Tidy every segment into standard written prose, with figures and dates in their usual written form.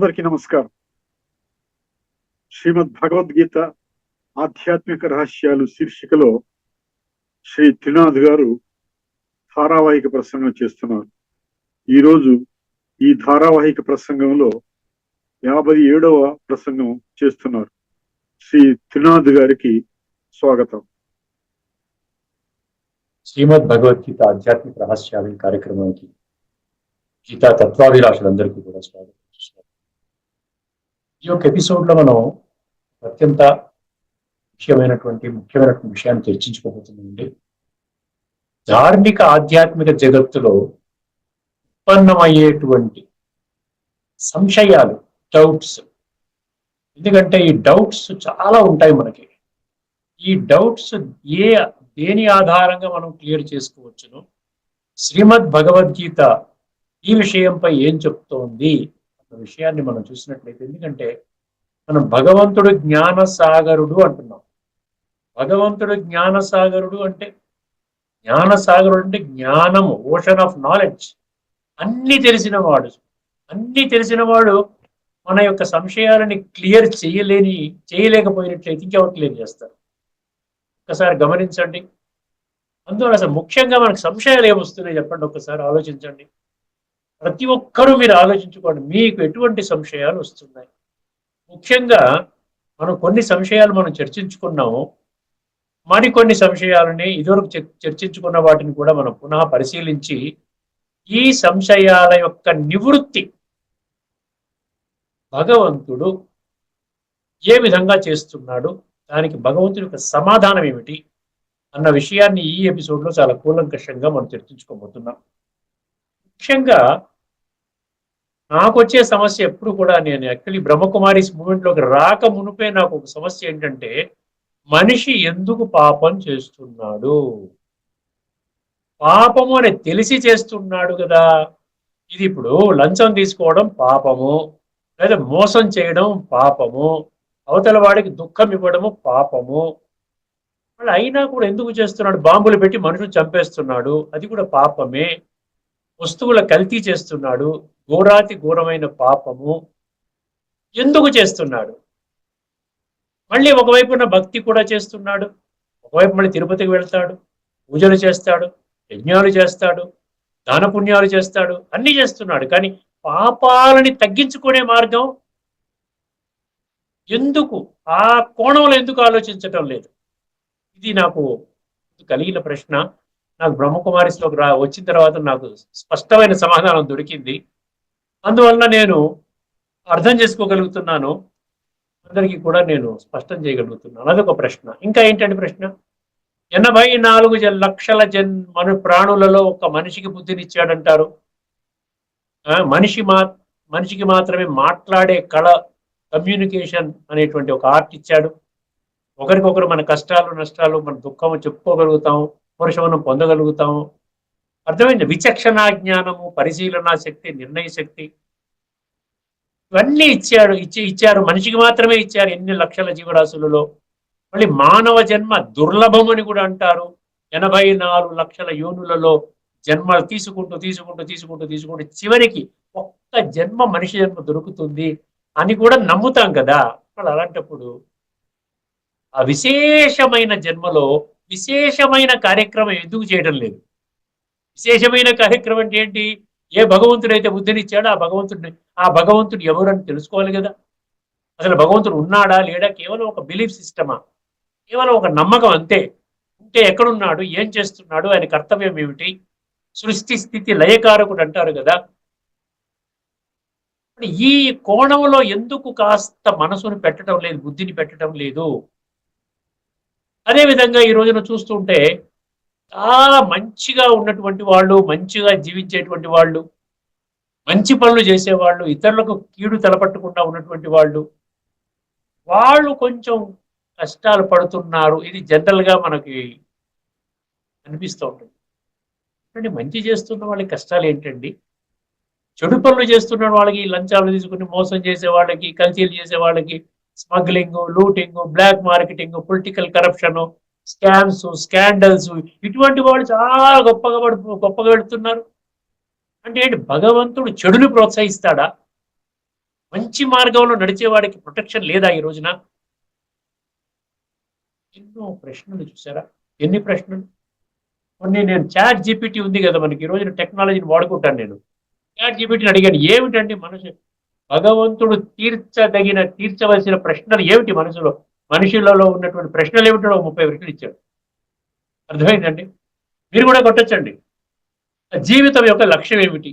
అందరికీ నమస్కారం. శ్రీమద్ భగవద్గీత ఆధ్యాత్మిక రహస్యాలు శీర్షికలో శ్రీ త్రినాథ్ గారు ధారావాహిక ప్రసంగం చేస్తున్నారు. ఈరోజు ఈ ధారావాహిక ప్రసంగంలో 57వ ప్రసంగం చేస్తున్నారు. శ్రీ త్రినాథ్ గారికి స్వాగతం. శ్రీమద్ భగవద్గీత ఆధ్యాత్మిక రహస్యాలు కార్యక్రమానికి గీతా తత్వాభిలాషులందరికీ కూడా స్వాగతం. ఈ యొక్క ఎపిసోడ్ లో మనం అత్యంత ముఖ్యమైనటువంటి విషయాన్ని చర్చించుకోబోతున్నామండి. ధార్మిక ఆధ్యాత్మిక జగత్తులో ఉత్పన్నమయ్యేటువంటి సంశయాలు, డౌట్స్. ఎందుకంటే ఈ డౌట్స్ చాలా ఉంటాయి మనకి. ఈ డౌట్స్ దేని ఆధారంగా మనం క్లియర్ చేసుకోవచ్చును, శ్రీమద్ భగవద్గీత ఈ విషయంపై ఏం చెప్తోంది అన్న విషయాన్ని మనం చూసినట్లయితే, ఎందుకంటే మనం భగవంతుడు జ్ఞానసాగరుడు అంటున్నాం. భగవంతుడు జ్ఞానసాగరుడు అంటే జ్ఞానము, ఓషన్ ఆఫ్ నాలెడ్జ్. అన్ని తెలిసిన వాడు మన యొక్క సంశయాలని క్లియర్ చేయలేకపోయినట్లయితే ఇంకెవరు క్లియర్ చేస్తారు? ఒకసారి గమనించండి. అందువల్ల అసలు ముఖ్యంగా మనకు సంశయాలు ఏమొస్తున్నాయి చెప్పండి, ఒకసారి ఆలోచించండి. ప్రతి ఒక్కరూ మీరు ఆలోచించుకోండి, మీకు ఎటువంటి సంశయాలు వస్తున్నాయి. ముఖ్యంగా మనం కొన్ని సంశయాలు మనం చర్చించుకున్నాము. మరికొన్ని సంశయాలని ఇదివరకు చర్చించుకున్న వాటిని కూడా మనం పునః పరిశీలించి ఈ సంశయాల యొక్క నివృత్తి భగవంతుడు ఏ విధంగా చేస్తున్నాడు, దానికి భగవంతుడి యొక్క సమాధానం ఏమిటి అన్న విషయాన్ని ఈ ఎపిసోడ్లో చాలా కూలంకషంగా మనం చర్చించుకోబోతున్నాం. ముఖ్యంగా నాకు వచ్చే సమస్య ఎప్పుడు కూడా, నేను యాక్చువల్లీ బ్రహ్మకుమారీస్ మూమెంట్లోకి రాక మునిపే నాకు ఒక సమస్య ఏంటంటే, మనిషి ఎందుకు పాపం చేస్తున్నాడు? పాపము అని తెలిసి చేస్తున్నాడు కదా. ఇది ఇప్పుడు లంచం తీసుకోవడం పాపము, లేదా మోసం చేయడం పాపము, అవతల వాడికి దుఃఖం ఇవ్వడము పాపము. వాళ్ళు అయినా కూడా ఎందుకు చేస్తున్నాడు? బాంబులు పెట్టి మనుషులు చంపేస్తున్నాడు, అది కూడా పాపమే. వస్తువుల కల్తీ చేస్తున్నాడు, ఘోరాతి ఘోరమైన పాపము. ఎందుకు చేస్తున్నాడు? మళ్ళీ ఒకవైపున భక్తి కూడా చేస్తున్నాడు, ఒకవైపు మళ్ళీ తిరుపతికి వెళ్తాడు, పూజలు చేస్తాడు, యజ్ఞాలు చేస్తాడు, దాన పుణ్యాలు చేస్తాడు, అన్ని చేస్తున్నాడు. కానీ పాపాలని తగ్గించుకునే మార్గం ఎందుకు, ఆ కోణంలో ఎందుకు ఆలోచించటం లేదు? ఇది నాకు కలిగిన ప్రశ్న. నాకు బ్రహ్మకుమారిస్లోకి వచ్చిన తర్వాత నాకు స్పష్టమైన సమాధానం దొరికింది. అందువలన నేను అర్థం చేసుకోగలుగుతున్నాను, అందరికీ కూడా నేను స్పష్టం చేయగలుగుతున్నాను. అదొక ప్రశ్న. ఇంకా ఏంటంటే ప్రశ్న, 84 లక్షల ప్రాణులలో ఒక మనిషికి బుద్ధినిచ్చాడంటారు. మనిషికి మాత్రమే మాట్లాడే కళ, కమ్యూనికేషన్ అనేటువంటి ఒక ఆర్ట్ ఇచ్చాడు. ఒకరికొకరు మన కష్టాలు నష్టాలు, మన దుఃఖము చెప్పుకోగలుగుతాము, పురుషమనం పొందగలుగుతాము. అర్థమైంది? విచక్షణా జ్ఞానము, పరిశీలనా శక్తి, నిర్ణయ శక్తి, ఇవన్నీ ఇచ్చారు. మనిషికి మాత్రమే ఇచ్చారు ఎన్ని లక్షల జీవరాశులలో. మళ్ళీ మానవ జన్మ దుర్లభం అని కూడా అంటారు. 84 లక్షల యోనులలో జన్మలు తీసుకుంటూ చివరికి ఒక్క జన్మ, మనిషి జన్మ దొరుకుతుంది అని కూడా నమ్ముతాం కదా. అలాంటప్పుడు ఆ విశేషమైన జన్మలో విశేషమైన కార్యక్రమం ఎందుకు చేయడం లేదు? విశేషమైన కార్యక్రమం అంటే ఏంటి? ఏ భగవంతుడైతే బుద్ధినిచ్చాడో ఆ భగవంతుడు ఎవరని తెలుసుకోవాలి కదా. అసలు భగవంతుడు ఉన్నాడా లేడా? కేవలం ఒక బిలీఫ్ సిస్టమా? కేవలం ఒక నమ్మకం అంతే. ఉంటే ఎక్కడున్నాడు, ఏం చేస్తున్నాడు, ఆయన కర్తవ్యం ఏమిటి? సృష్టి స్థితి లయకారకుడు అంటారు కదా. ఈ కోణంలో ఎందుకు కాస్త మనసును పెట్టడం లేదు, బుద్ధిని పెట్టడం లేదు? అదేవిధంగా ఈ రోజున చూస్తుంటే చాలా మంచిగా ఉన్నటువంటి వాళ్ళు, మంచిగా జీవించేటువంటి వాళ్ళు, మంచి పనులు చేసేవాళ్ళు, ఇతరులకు కీడు తలపట్టకుండా ఉన్నటువంటి వాళ్ళు కొంచెం కష్టాలు పడుతున్నారు. ఇది జనరల్గా మనకి అనిపిస్తూ ఉంటుంది. అంటే మంచి చేస్తున్న వాళ్ళకి కష్టాలు ఏంటండి? చెడు పనులు చేస్తున్న వాళ్ళకి, లంచాలు తీసుకుని మోసం చేసే వాళ్ళకి, కల్తీలు చేసే వాళ్ళకి, smuggling, looting, black marketing, political corruption, scams, scandals, ఇటువంటి వాళ్ళు చాలా గొప్పగా వెళుతున్నారు. అంటే ఏంటి? భగవంతుడు చెడుని ప్రోత్సహిస్తాడా? మంచి మార్గంలో నడిచేవాడికి ప్రొటెక్షన్ లేదా ఈ రోజున? ఎన్నో ప్రశ్నలు చూసారా, ఎన్ని ప్రశ్నలు. కొన్ని నేను చాట్ జీపీటీ ఉంది కదా మనకి, ఈ రోజున టెక్నాలజీని వాడుకుంటాను. నేను చాట్ జీపీటీని అడిగాను, ఏమిటండి మనసు భగవంతుడు తీర్చవలసిన ప్రశ్నలు ఏమిటి, మనుషులలో ఉన్నటువంటి ప్రశ్నలు ఏమిటో 30 ప్రశ్నలు ఇచ్చాడు. అర్థమైందండి? మీరు కూడా కొట్టొచ్చండి. జీవితం యొక్క లక్ష్యం ఏమిటి?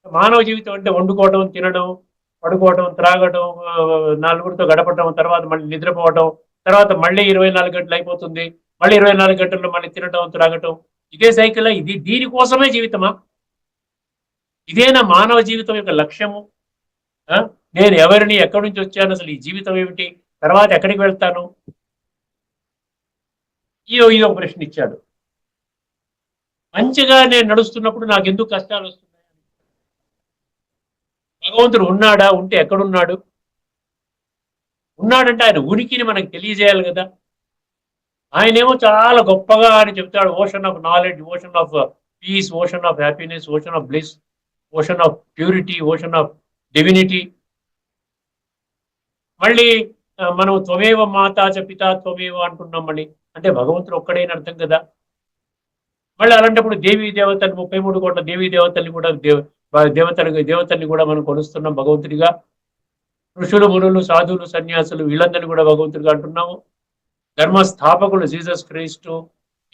మానవ జీవితం అంటే వండుకోవడం, తినడం, పడుకోవడం, త్రాగడం, నలుగురితో గడపడం, తర్వాత మళ్ళీ నిద్రపోవడం, తర్వాత మళ్ళీ 24 గంటలు అయిపోతుంది, మళ్ళీ 24 గంటల్లో మళ్ళీ తినటం, త్రాగటం. ఇదే సైకిల్. దీనికోసమే జీవితమా? ఇదేనా మానవ జీవితం యొక్క లక్ష్యము? నేను ఎవరిని, ఎక్కడి నుంచి వచ్చాను, అసలు ఈ జీవితం ఏమిటి, తర్వాత ఎక్కడికి వెళ్తాను? ఇది ఒక ప్రశ్న ఇచ్చాడు. మంచిగా నేను నడుస్తున్నప్పుడు నాకు ఎందుకు కష్టాలు వస్తున్నాయి? భగవంతుడు ఉన్నాడా? ఉంటే ఎక్కడున్నాడు? ఉన్నాడంటే ఆయన ఉనికిని మనకు తెలియజేయాలి కదా. ఆయనేమో చాలా గొప్పగా అని చెప్తాడు, ocean of knowledge, ocean of piece, ocean of happiness, ocean of bliss, ocean of purity, ocean of divinity. మళ్ళీ మనం త్వమేవ మాతా చ పితా త్వమేవ అంటున్నాం. మళ్ళీ అంటే భగవంతుడు ఒక్కడైన అర్థం కదా. మళ్ళీ అలాంటప్పుడు దేవీ దేవతలు, 33 కోట్ల దేవీ దేవతల్ని కూడా దేవతల్ని కూడా మనం కొలుస్తున్నాం భగవంతుడిగా. ఋషులు, మునులు, సాధువులు, సన్యాసులు, వీళ్ళందరినీ కూడా భగవంతుడిగా అంటున్నాము. ధర్మస్థాపకులు జీసస్ క్రైస్టు,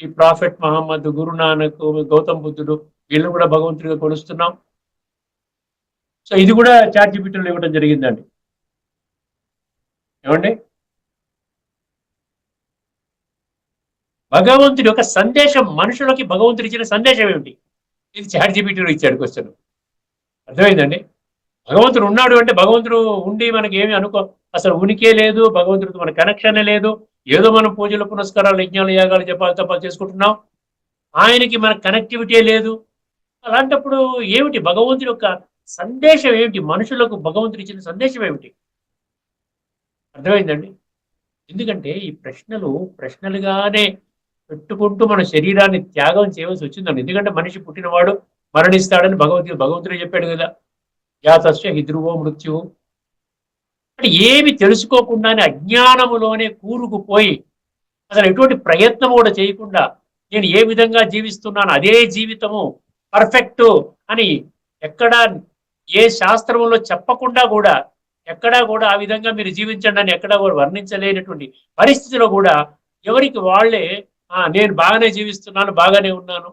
ఈ ప్రాఫెట్ మహమ్మద్, గురునానక్, గౌతమ్ బుద్ధుడు, వీళ్ళని కూడా భగవంతుడిగా కొలుస్తున్నాం. సో ఇది కూడా చాట్ జీపీటీలో ఇవ్వడం జరిగిందండి. ఏమండి? భగవంతుడి యొక్క సందేశం, మనుషులకి భగవంతుడు ఇచ్చిన సందేశం ఏమిటి? ఇది చాట్ జీపీటీలో ఇచ్చాడు క్వశ్చన్. అర్థమైందండి? భగవంతుడు ఉన్నాడు అంటే భగవంతుడు ఉండి మనకి ఏమి అసలు ఉనికే లేదు, భగవంతుడితో మన కనెక్షనే లేదు. ఏదో మనం పూజలు, పునస్కారాలు, యజ్ఞాలు, యాగాలు, జపాలు, తపాలు చేసుకుంటున్నాం, ఆయనకి మన కనెక్టివిటీ లేదు. అలాంటప్పుడు ఏమిటి భగవంతుడి యొక్క సందేశం ఏమిటి? మనుషులకు భగవంతుడు ఇచ్చిన సందేశం ఏమిటి? అర్థమైందండి? ఎందుకంటే ఈ ప్రశ్నలుగానే పెట్టుకుంటూ మన శరీరాన్ని త్యాగం చేయవలసి వచ్చిందండి. ఎందుకంటే మనిషి పుట్టినవాడు మరణిస్తాడని భగవంతుడే చెప్పాడు కదా, యాతస్య హి ధ్రువో మృత్యువు. అంటే ఏమి తెలుసుకోకుండానే అజ్ఞానములోనే కూరుకుపోయి అసలు ఎటువంటి ప్రయత్నం కూడా చేయకుండా నేను ఏ విధంగా జీవిస్తున్నాను, అదే జీవితము పర్ఫెక్ట్ అని ఎక్కడా ఏ శాస్త్రంలో చెప్పకుండా కూడా, ఎక్కడా కూడా ఆ విధంగా మీరు జీవించండి అని ఎక్కడా కూడా వర్ణించలేనటువంటి పరిస్థితిలో కూడా ఎవరికి వాళ్ళే నేను బాగానే జీవిస్తున్నాను, బాగానే ఉన్నాను,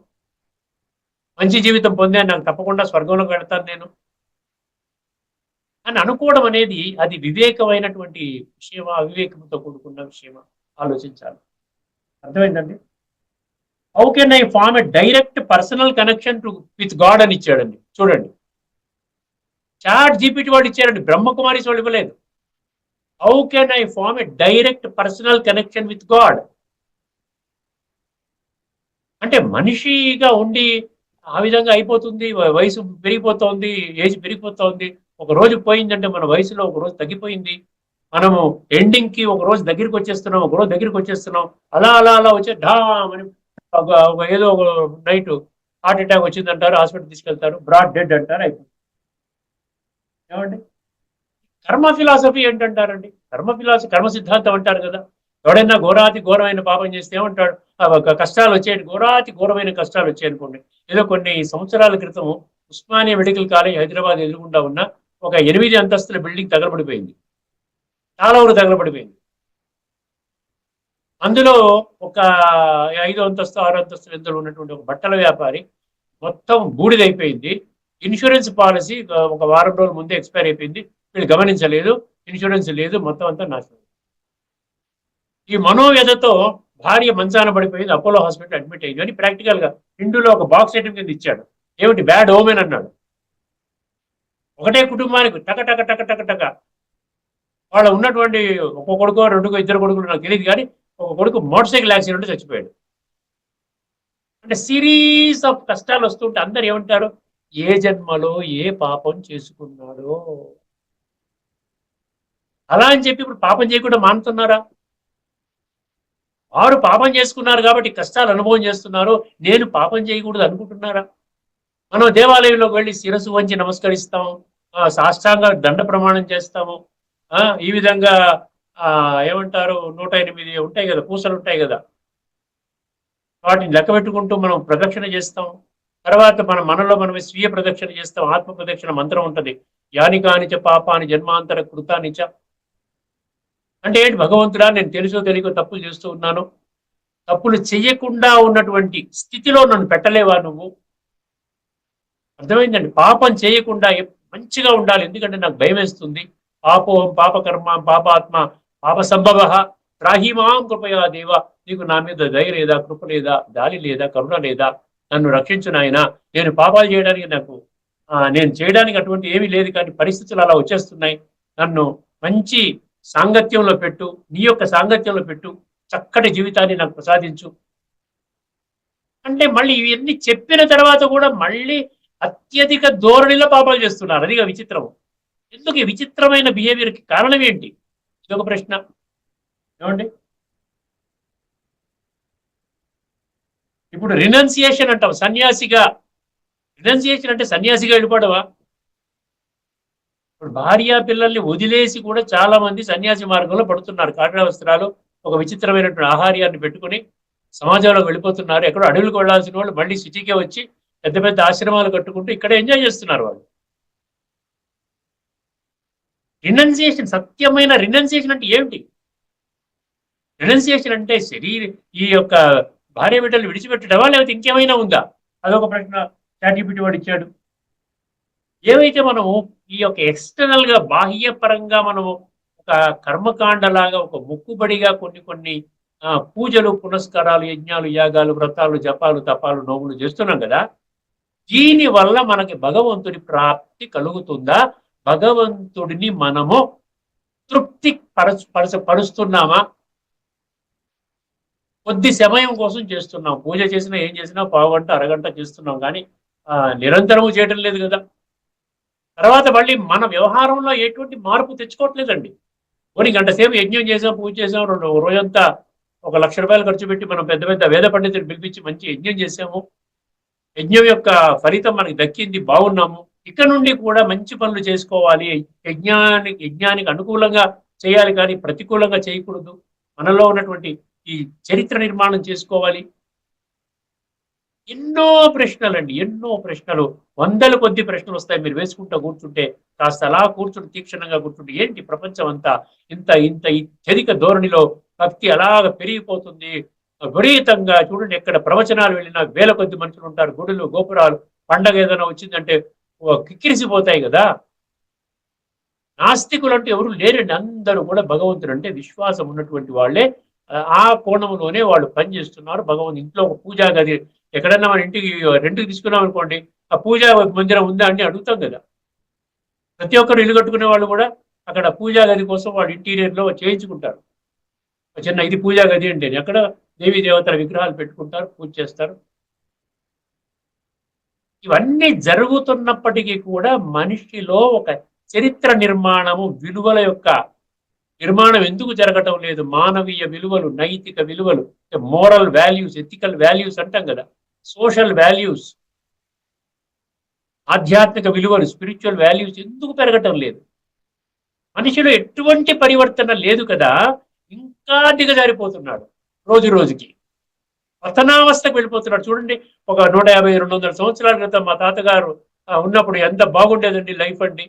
మంచి జీవితం పొందాను, నాకు తప్పకుండా స్వర్గంలోకి వెళ్తాను నేను అని అనుకోవడం అనేది అది వివేకమైనటువంటి విషయమా, అవివేకంతో కూడుకున్న విషయమా? ఆలోచించాలి. అర్థమైందండి? How can I form a direct personal connection with God అని ఇచ్చాడండి. చూడండి, చాట్ జీపీటీ వాళ్ళు ఇచ్చారండి, బ్రహ్మకుమారిస్ వాళ్ళు ఇవ్వలేదు. How can I form a direct personal connection with God అంటే మనిషిగా ఉండి ఆ విధంగా అయిపోతుంది, వయసు పెరిగిపోతోంది, ఏజ్ పెరిగిపోతోంది, ఒక రోజు పోయిందంటే మన వయసులో ఒక రోజు తగ్గిపోయింది, మనము ఎండింగ్ కి ఒక రోజు దగ్గరికి వచ్చేస్తున్నాం, అలా అలా అలా వచ్చే ఢామని ఏదో ఒక నైట్ హార్ట్ అటాక్ వచ్చిందంటారు, హాస్పిటల్ తీసుకెళ్తారు, బ్రాడ్ డెడ్ అంటారు, అయిపోతుంది. ఏమండి? కర్మ ఫిలాసఫీ ఏంటంటారండి? కర్మ సిద్ధాంతం అంటారు కదా. ఎవడైనా ఘోరాతి ఘోరమైన పాపం చేస్తే ఏమంటాడు, కష్టాలు వచ్చాయండి, ఘోరమైన కష్టాలు వచ్చాయనుకోండి. ఏదో కొన్ని సంవత్సరాల క్రితం ఉస్మానియా మెడికల్ కాలేజ్ హైదరాబాద్ ఎదురుగుండా ఉన్న ఒక 8 అంతస్తుల బిల్డింగ్ తగలబడిపోయింది, చాలా వరకు తగలబడిపోయింది. అందులో ఒక 5 అంతస్తు 6 అంతస్తులు ఎంతలో ఉన్నటువంటి ఒక బట్టల వ్యాపారి మొత్తం బూడిదైపోయింది. ఇన్సూరెన్స్ పాలసీ ఒక వారం రోజుల ముందే ఎక్స్పైర్ అయిపోయింది, వీళ్ళు గమనించలేదు, ఇన్సూరెన్స్ లేదు, మొత్తం అంతా నాశనం. ఈ మనోవ్యధతో భార్య మంచాన పడిపోయింది, అపోలో హాస్పిటల్ అడ్మిట్ అయింది అని ప్రాక్టికల్ గా హిందూలో ఒక బాక్స్ ఐటమ్ కింద ఇచ్చాడు. ఏమిటి? బ్యాడ్ ఓమెన్ అన్నాడు. ఒకటే కుటుంబానికి టక టక టక టక టక వాళ్ళ ఉన్నటువంటి ఒక కొడుకో 2 2 కొడుకులు నాకు తెలియదు, కానీ ఒక కొడుకు మోటార్ సైకిల్ యాక్సిడెంట్ చచ్చిపోయాడు. అంటే సిరీస్ ఆఫ్ కష్టాలు వస్తుంటే అందరు ఏమంటారు, ఏ జన్మలో ఏ పాపం చేసుకున్నాడో. అలా అని చెప్పి ఇప్పుడు పాపం చేయకుండా మానుతున్నారా? వారు పాపం చేసుకున్నారు కాబట్టి కష్టాలు అనుభవం చేస్తున్నారు, నేను పాపం చేయకూడదు అనుకుంటున్నారా? మనం దేవాలయంలోకి వెళ్ళి శిరస్సు వంచి నమస్కరిస్తాం, సాష్టాంగ దండ ప్రమాణం చేస్తాము. ఈ విధంగా ఏమంటారు 108 ఉంటాయి కదా, పూసలు ఉంటాయి కదా, వాటిని లెక్క పెట్టుకుంటూ మనం ప్రదక్షిణ చేస్తాం. తర్వాత మనలో మనం స్వీయ ప్రదక్షిణ చేస్తాం. ఆత్మ ప్రదక్షిణ మంత్రం ఉంటది. యాని కానిచ పాపాని జన్మాంతర కృతానిచ. అంటే ఏంటి, భగవంతుడా నేను తెలుసో తెలియకో తప్పులు చేస్తూ ఉన్నాను, తప్పులు చెయ్యకుండా ఉన్నటువంటి స్థితిలో నన్ను పెట్టలేవా నువ్వు? అర్థమైందండి. పాపం చేయకుండా మంచిగా ఉండాలి, ఎందుకంటే నాకు భయం వేస్తుంది. పాపోహం పాపకర్మ పాపాత్మ పాప సంభవ త్రాహిమాం కృపయా దేవ. నీకు నా మీద దయ లేదా, కృప లేదా, దాలి లేదా, కరుణ లేదా? నన్ను రక్షించు నాయన. నేను పాపాలు చేయడానికి నేను చేయడానికి అటువంటి ఏమీ లేదు, కానీ పరిస్థితులు అలా వచ్చేస్తున్నాయి. నన్ను మంచి సాంగత్యంలో పెట్టు, నీ యొక్క సాంగత్యంలో పెట్టు, చక్కటి జీవితాన్ని నాకు ప్రసాదించు అంటే మళ్ళీ ఇవన్నీ చెప్పిన తర్వాత కూడా మళ్ళీ అత్యధిక ధోరణిలో పాపాలు చేస్తున్నారు. అదిగా విచిత్రం. ఎందుకు ఈ విచిత్రమైన బిహేవియర్కి కారణం ఏంటి? ఇదొక ప్రశ్న. ఏమండి, ఇప్పుడు రినౌన్సియేషన్ అంటాం, సన్యాసిగా. రినౌన్సియేషన్ అంటే సన్యాసిగా వెళ్ళిపోవడమా? ఇప్పుడు భార్య పిల్లల్ని వదిలేసి కూడా చాలా మంది సన్యాసి మార్గంలో పడుతున్నారు. కాటన వస్త్రాలు, ఒక విచిత్రమైనటువంటి ఆహార్యాన్ని పెట్టుకుని సమాజంలోకి వెళ్ళిపోతున్నారు. ఎక్కడో అడవులకు వెళ్లాల్సిన వాళ్ళు మళ్ళీ సిటీకే వచ్చి పెద్ద పెద్ద ఆశ్రమాలు కట్టుకుంటూ ఇక్కడే ఎంజాయ్ చేస్తున్నారు వాళ్ళు. రినౌన్సియేషన్, సత్యమైన రినౌన్సియేషన్ అంటే ఏమిటి? రినౌన్సియేషన్ అంటే ఈ యొక్క భార్య బిడ్డలు విడిచిపెట్టడమా, లేకపోతే ఇంకేమైనా ఉందా? అదొక ప్రశ్న చాట్‌జీపీటీ వాడు ఇచ్చాడు. ఏవైతే మనము ఈ యొక్క ఎక్స్టర్నల్ గా బాహ్య పరంగా మనము ఒక కర్మకాండలాగా, ఒక మొక్కుబడిగా కొన్ని పూజలు పునస్కారాలు, యజ్ఞాలు, యాగాలు, వ్రతాలు, జపాలు, తపాలు, నోములు చేస్తున్నాం కదా, దీని వల్ల మనకి భగవంతుడి ప్రాప్తి కలుగుతుందా? భగవంతుడిని మనము తృప్తి పరుస్తున్నామా? కొద్ది సమయం కోసం చేస్తున్నాం. పూజ చేసినా ఏం చేసినా పావుగంట అరగంట చేస్తున్నాం, కానీ నిరంతరము చేయటం లేదు కదా. తర్వాత మళ్ళీ మన వ్యవహారంలో ఎటువంటి మార్పు తెచ్చుకోవట్లేదండి. పోనీ గంట సేపు యజ్ఞం చేసాం, పూజ చేసాం, రోజంతా 1,00,000 రూపాయలు ఖర్చు పెట్టి మనం పెద్ద పెద్ద వేద పండితులు పిలిపించి మంచి యజ్ఞం చేసాము, యజ్ఞం యొక్క ఫలితం మనకి దక్కింది, బాగున్నాము. ఇక్కడ నుండి కూడా మంచి పనులు చేసుకోవాలి, యజ్ఞానికి అనుకూలంగా చేయాలి, కానీ ప్రతికూలంగా చేయకూడదు. మనలో ఉన్నటువంటి ఈ చరిత్ర నిర్మాణం చేసుకోవాలి. ఎన్నో ప్రశ్నలు అండి, ఎన్నో ప్రశ్నలు, వందల కొద్ది ప్రశ్నలు వస్తాయి మీరు వేసుకుంటూ కూర్చుంటే. కాస్త అలా కూర్చుంటే, తీక్షణంగా కూర్చుంటే, ఏంటి ప్రపంచం అంతా ఇంత ఇంత అత్యధిక ధోరణిలో భక్తి అలాగ పెరిగిపోతుంది విపరీతంగా. చూడండి, ఎక్కడ ప్రవచనాలు వెళ్ళినా వేల కొద్ది మనుషులు ఉంటారు, గుడులు గోపురాలు, పండగ ఏదైనా వచ్చిందంటే కిక్కిరిసిపోతాయి కదా. నాస్తికులు అంటే ఎవరు లేరండి, అందరూ కూడా భగవంతుడు అంటే విశ్వాసం ఉన్నటువంటి వాళ్ళే. ఆ కోణంలోనే వాళ్ళు పనిచేస్తున్నారు. భగవంతు ఇంట్లో ఒక పూజా గది, ఎక్కడన్నా మన ఇంటికి రెంట్కి తీసుకున్నాం అనుకోండి, ఆ పూజా మందిరం ఉందా అని అడుగుతాం కదా. ప్రతి ఒక్కరు ఇల్లు కట్టుకునే వాళ్ళు కూడా అక్కడ పూజా గది కోసం వాళ్ళు ఇంటీరియర్ లో చేయించుకుంటారు. చిన్న ఇది పూజా గది అంటే అక్కడ దేవీ దేవతల విగ్రహాలు పెట్టుకుంటారు, పూజ చేస్తారు. ఇవన్నీ జరుగుతున్నప్పటికీ కూడా మనిషిలో ఒక చరిత్ర నిర్మాణము, విలువల యొక్క నిర్మాణం ఎందుకు జరగటం లేదు? మానవీయ విలువలు, నైతిక విలువలు, మోరల్ వాల్యూస్, ఎథికల్ వాల్యూస్ అంటాం కదా, సోషల్ వాల్యూస్, ఆధ్యాత్మిక విలువలు, స్పిరిచువల్ వాల్యూస్ ఎందుకు పెరగటం లేదు? మనిషిలో ఎటువంటి పరివర్తన లేదు కదా, ఇంకా దిగజారిపోతున్నాడు రోజు రోజుకి, పతనావస్థకు వెళ్ళిపోతున్నాడు. చూడండి, ఒక 150-200 సంవత్సరాల క్రితం మా తాతగారు ఉన్నప్పుడు ఎంత బాగుండేదండి లైఫ్ అండి.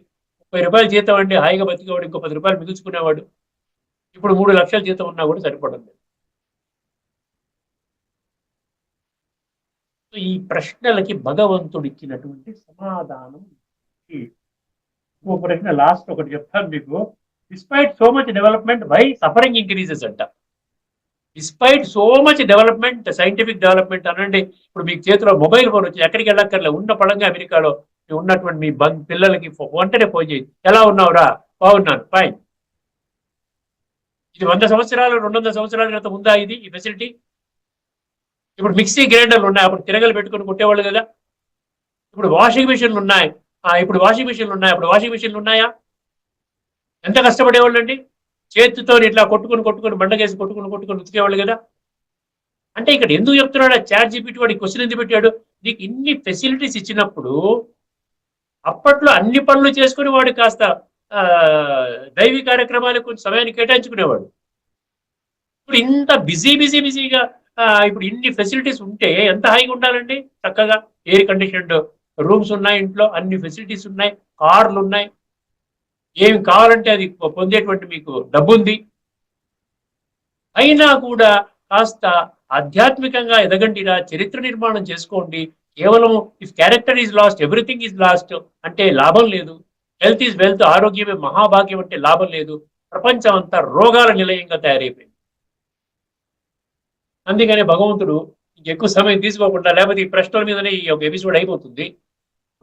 30 రూపాయలు జీతం అండి, హాయిగా బతికేవాడు, ఇంకో 10 రూపాయలు మిగుల్చుకునేవాడు. ఇప్పుడు 3 లక్షల జీతం ఉన్నా కూడా సరిపడం లేదు. ఈ ప్రశ్నలకి భగవంతుడు ఇచ్చినటువంటి సమాధానం. ఇంకో ప్రశ్న లాస్ట్ ఒకటి చెప్తాను మీకు. Despite so much development why suffering increases అంట. Despite so much development, scientific development అనండి. ఇప్పుడు మీకు చేతిలో మొబైల్ ఫోన్ వచ్చి ఎక్కడికి వెళ్ళక్కర్లే, ఉన్న పడంగా అమెరికాలో ఉన్నటువంటి మీ పిల్లలకి వెంటనే ఫోన్ చేయి, ఎలా ఉన్నావురా, బాగున్నాను, ఫైన్. ఇది 100 సంవత్సరాలు 200 సంవత్సరాల క్రితం ఉందా ఇది, ఈ ఫెసిలిటీ? ఇప్పుడు మిక్సీ గ్రైండర్లు ఉన్నాయి, అప్పుడు తిరగలు పెట్టుకుని కొట్టేవాళ్ళు కదా. ఇప్పుడు వాషింగ్ మిషన్లు ఉన్నాయి, ఇప్పుడు వాషింగ్ మిషన్లు ఉన్నాయా? ఎంత కష్టపడేవాళ్ళు అండి, చేతితో ఇట్లా కొట్టుకుని బండకేసి కొట్టుకుని ఉతికేవాళ్ళు కదా. అంటే ఇక్కడ ఎందుకు చెప్తున్నాడు? చాట్‌జీపీటీ వాడి క్వశ్చన్ ఎందుకు పెట్టాడు? నీకు ఇన్ని ఫెసిలిటీస్ ఇచ్చినప్పుడు అప్పట్లో అన్ని పనులు చేసుకుని వాడు కాస్త ఆ, దైవీ కార్యక్రమాలకు కొంచెం సమయాన్ని కేటాయించుకునేవాడు. ఇప్పుడు ఇంత బిజీగా ఇప్పుడు ఇన్ని ఫెసిలిటీస్ ఉంటే ఎంత హాయిగా ఉండాలండి. చక్కగా ఎయిర్ కండిషన్డ్ రూమ్స్ ఉన్నాయి, ఇంట్లో అన్ని ఫెసిలిటీస్ ఉన్నాయి, కార్లు ఉన్నాయి, ఏమి కావాలంటే అది పొందేటువంటి మీకు డబ్బు ఉంది. అయినా కూడా కాస్త ఆధ్యాత్మికంగా ఎదగండిరా, చరిత్ర నిర్మాణం చేసుకోండి. కేవలం if character is lost everything is lost అంటే లాభం లేదు. హెల్త్ ఈజ్ వెల్త్, ఆరోగ్యమే మహాభాగ్యం అంటే లాభం లేదు. ప్రపంచం అంతా రోగాల నిలయంగా తయారైపోయింది. అందుకనే భగవంతుడు ఎక్కువ సమయం తీసుకోకుండా, లేకపోతే ఈ ప్రశ్నల మీదనే ఈ ఒక ఎపిసోడ్ అయిపోతుంది.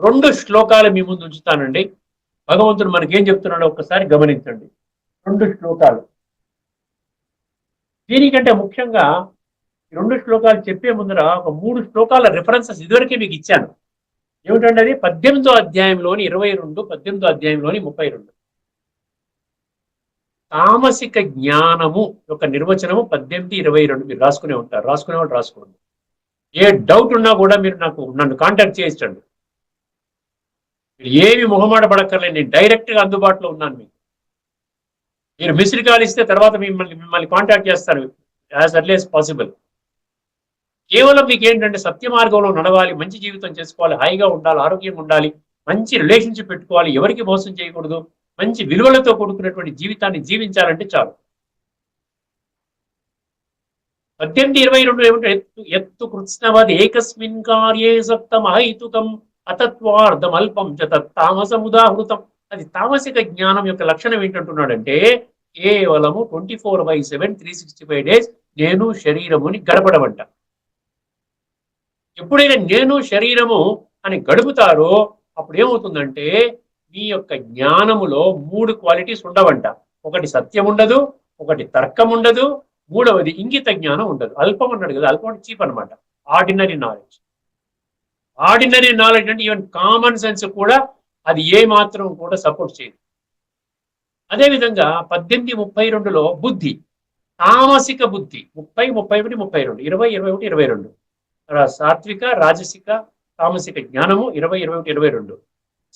2 శ్లోకాలు మీ ముందు ఉంచుతానండి. భగవంతుడు మనకేం చెప్తున్నాడో ఒక్కసారి గమనించండి. 2 శ్లోకాలు. దీనికంటే ముఖ్యంగా ఈ 2 శ్లోకాలు చెప్పే ముందర ఒక 3 శ్లోకాల రిఫరెన్సెస్ ఇదివరకే మీకు ఇచ్చాను. ఏమిటంటే అది 18వ అధ్యాయంలోని 22, 18వ అధ్యాయంలోని 32. తామసిక జ్ఞానము యొక్క నిర్వచనము 18, 22 మీరు రాసుకునే ఉంటారు. రాసుకునేవాళ్ళు రాసుకోండి. ఏ డౌట్ ఉన్నా కూడా మీరు నన్ను కాంటాక్ట్ చేయించండి. మీరు ఏమి మొహమాట పడక్కర్లేదు, నేను డైరెక్ట్గా అందుబాటులో ఉన్నాను మీకు. మీరు మిస్డ్ కాల్ ఇస్తే తర్వాత మిమ్మల్ని కాంటాక్ట్ చేస్తాను యాజ్ ఎర్లీ యాజ్ పాసిబుల్. కేవలం మీకు ఏంటంటే సత్య మార్గంలో నడవాలి, మంచి జీవితం చేసుకోవాలి, హాయిగా ఉండాలి, ఆరోగ్యంగా ఉండాలి, మంచి రిలేషన్షిప్ పెట్టుకోవాలి, ఎవరికి మోసం చేయకూడదు, మంచి విలువలతో కూడుకున్నటువంటి జీవితాన్ని జీవించాలంటే చాలు. 18, 22 ఏమంటే ఎత్తు కృత్స్నవద్ ఏకస్మిన్ కార్యే సక్తం అహైతుకం అతత్వార్థం అల్పం చ తామసముదాహృతం. అది తామసిక జ్ఞానం యొక్క లక్షణం ఏంటంటున్నాడంటే కేవలము 24/7 365 days నేను శరీరముని గడపడమంట. ఎప్పుడైనా నేను శరీరము అని గడుపుతారో అప్పుడు ఏమవుతుందంటే మీ యొక్క జ్ఞానములో 3 క్వాలిటీస్ ఉండవంట. ఒకటి సత్యం ఉండదు, ఒకటి తర్కం ఉండదు, మూడవది ఇంగిత జ్ఞానం ఉండదు. అల్పం అన్నాడు కదా, అల్పం అంటే చీప్ అనమాట. Ordinary knowledge. ఆర్డినరీ నాలెడ్జ్ అంటే ఈవెన్ కామన్ సెన్స్ కూడా అది ఏ మాత్రం కూడా సపోర్ట్ చేయదు. అదేవిధంగా 18:32లో బుద్ధి, తామసిక బుద్ధి 30, 31, 32, 20, 21, 22. సాత్విక, రాజసిక, తామసిక జ్ఞానము 20, 21, 22.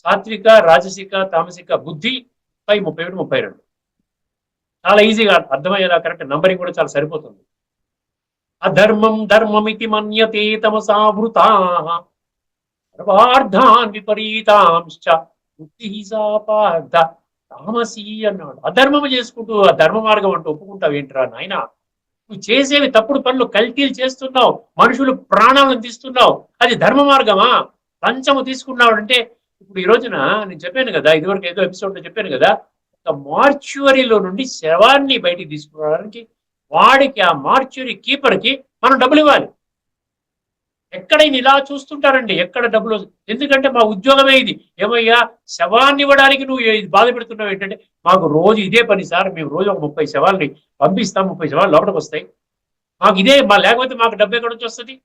సాత్విక, రాజసిక, తామసిక బుద్ధి 30, 31, 32. చాలా ఈజీగా అర్థమయ్యేలా కరెక్ట్ నంబరింగ్ కూడా చాలా సరిపోతుంది. అధర్మం ధర్మమితి మన్యతే తమసావృతా సర్వార్థాన్ విపరీతాంశ్చ బుద్ధి పార్థ తామసీ అన్నాడు. అధర్మము చేసుకుంటూ ఆ ధర్మ మార్గం అంటూ ఒప్పుకుంటావు ఏంట్రా నాయన? నువ్వు చేసేవి తప్పుడు పనులు, కల్తీలు చేస్తున్నావు, మనుషులు ప్రాణాలను తీస్తున్నావు, అది ధర్మ మార్గమా? లంచము తీసుకున్నావు అంటే ఇప్పుడు ఈ రోజున నేను చెప్పాను కదా, ఇదివరకు ఏదో ఎపిసోడ్లో చెప్పాను కదా, ఒక మార్చ్యువరీలో నుండి శవాన్ని బయటికి తీసుకురావడానికి వాడికి, ఆ మార్చ్యురీ కీపర్కి మనం డబ్బులు ఇవ్వాలి. ఎక్కడైనా ఇలా చూస్తుంటారండి, ఎక్కడ డబ్బులు. ఎందుకంటే మా ఉద్యోగమే ఇది. ఏమయ్యా శవాన్ని ఇవ్వడానికి నువ్వు బాధ పెడుతున్నావు ఏంటంటే, మాకు రోజు ఇదే పని సార్, మేము రోజు ఒక 30 శవాల్ని పంపిస్తాం, 30 శవాలు లోపలికి వస్తాయి, మాకు ఇదే లేకపోతే మాకు డబ్బు ఎక్కడ నుంచి వస్తుంది?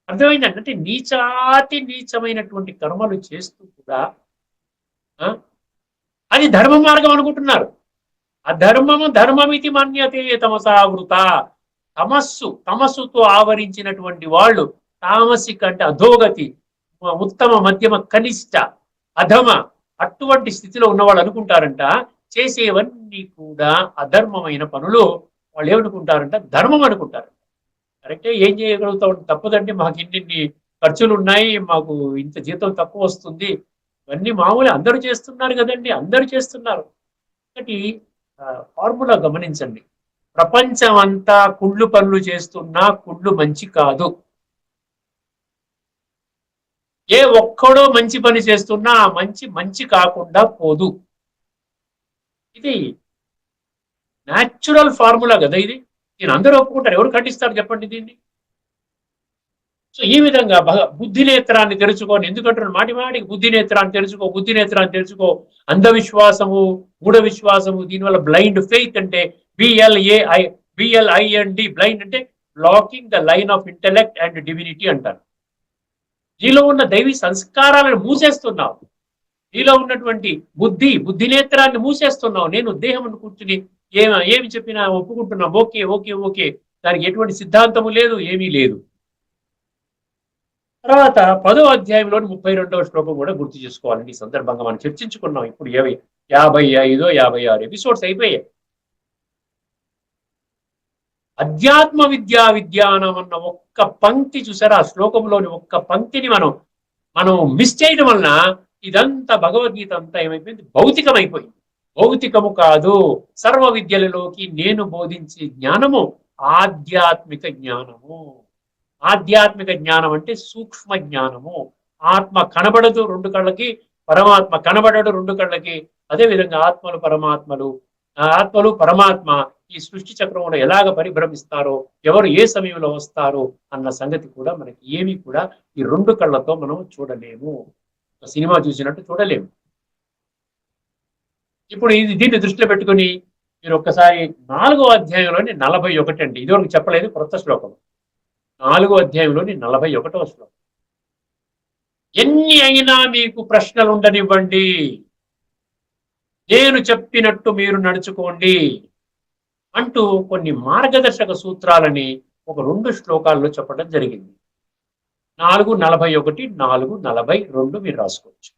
అర్థమైందండి. అంటే నీచాతి నీచమైనటువంటి కర్మలు చేస్తూ కూడా అది ధర్మ మార్గం అనుకుంటున్నారు. అధర్మము ధర్మమితి మన్యతే తమసావృత. తమస్సుతో ఆవరించినటువంటి వాళ్ళు తామసిక అంటే అధోగతి, ఉత్తమ, మధ్యమ, కనిష్ట, అధమ అటువంటి స్థితిలో ఉన్నవాళ్ళు అనుకుంటారంట చేసేవన్నీ కూడా అధర్మమైన పనులు వాళ్ళు ఏమనుకుంటారంట ధర్మం అనుకుంటారు. కరెక్టే, ఏం చేయగలుగుతాం? తప్పదండి, మాకు ఇన్ని ఖర్చులు ఉన్నాయి, మాకు ఇంత జీతం తక్కువ వస్తుంది, ఇవన్నీ మామూలు, అందరూ చేస్తున్నారు కదండి, అందరూ చేస్తున్నారు. ఒకటి ఫార్ములా గమనించండి. ప్రపంచం అంతా కుళ్ళు పనులు చేస్తున్నా కుళ్ళు మంచి కాదు. ఏ ఒక్కడో మంచి పని చేస్తున్నా ఆ మంచి కాకుండా పోదు. ఇది న్యాచురల్ ఫార్ములా కదా ఇది. దీని అందరూ ఒప్పుకుంటారు, ఎవరు ఖండిస్తారు చెప్పండి దీన్ని? సో ఈ విధంగా బుద్ధి నేత్రాన్ని తెరుచుకోని, ఎందుకంటున్నాను మాటికి బుద్ధి నేత్రాన్ని తెరుచుకో, బుద్ధి నేత్రాన్ని తెరుచుకో. అంధవిశ్వాసము, మూఢ విశ్వాసము, దీనివల్ల బ్లైండ్ ఫెయిత్ అంటే BLIND, బ్లైండ్ అంటే blocking the line of intellect and divinity అంటారు. నీలో ఉన్న దైవీ సంస్కారాలను మూసేస్తున్నావు, నీలో ఉన్నటువంటి బుద్ధి నేత్రాన్ని మూసేస్తున్నావు. నేను దేహం కూర్చుని ఏమి చెప్పినా ఒప్పుకుంటున్నాం, ఓకే ఓకే ఓకే, దానికి ఎటువంటి సిద్ధాంతము లేదు, ఏమీ లేదు. తర్వాత 10వ అధ్యాయంలోని 32వ శ్లోకం కూడా గుర్తు చేసుకోవాలండి. ఈ సందర్భంగా మనం చర్చించుకున్నాం. ఇప్పుడు 55, 56 ఎపిసోడ్స్ అయిపోయాయి. అధ్యాత్మ విజ్ఞానం అన్న ఒక్క పంక్తి చూసారా, ఆ శ్లోకంలోని ఒక్క పంక్తిని మనం మిస్ చేయడం వలన ఇదంతా భగవద్గీత అంతా ఏమైపోయింది, భౌతికమైపోయింది. భౌతికము కాదు, సర్వ విద్యలలోకి నేను బోధించే జ్ఞానము ఆధ్యాత్మిక జ్ఞానము. ఆధ్యాత్మిక జ్ఞానం అంటే సూక్ష్మ జ్ఞానము. ఆత్మ కనబడదు రెండు కళ్ళకి, పరమాత్మ కనబడడు రెండు కళ్ళకి. అదే విధంగా ఆత్మలు పరమాత్మ ఈ సృష్టి చక్రంలో ఎలాగ పరిభ్రమిస్తారో, ఎవరు ఏ సమయంలో వస్తారో అన్న సంగతి కూడా మనకి ఏమీ కూడా ఈ రెండు కళ్ళతో మనం చూడలేము. సినిమా చూసినట్టు చూడలేము. ఇప్పుడు దీన్ని దృష్టిలో పెట్టుకుని మీరు ఒక్కసారి 4వ అధ్యాయంలోని 41 అండి, ఇదివరకు చెప్పలేదు, కొత్త శ్లోకం. 4వ అధ్యాయంలోని 41వ శ్లోకం. ఎన్ని అయినా మీకు ప్రశ్నలు ఉండనివ్వండి, నేను చెప్పినట్టు మీరు నడుచుకోండి అంటూ కొన్ని మార్గదర్శక సూత్రాలని ఒక 2 శ్లోకాల్లో చెప్పడం జరిగింది. 4:41, 4:42 మీరు రాసుకోవచ్చు.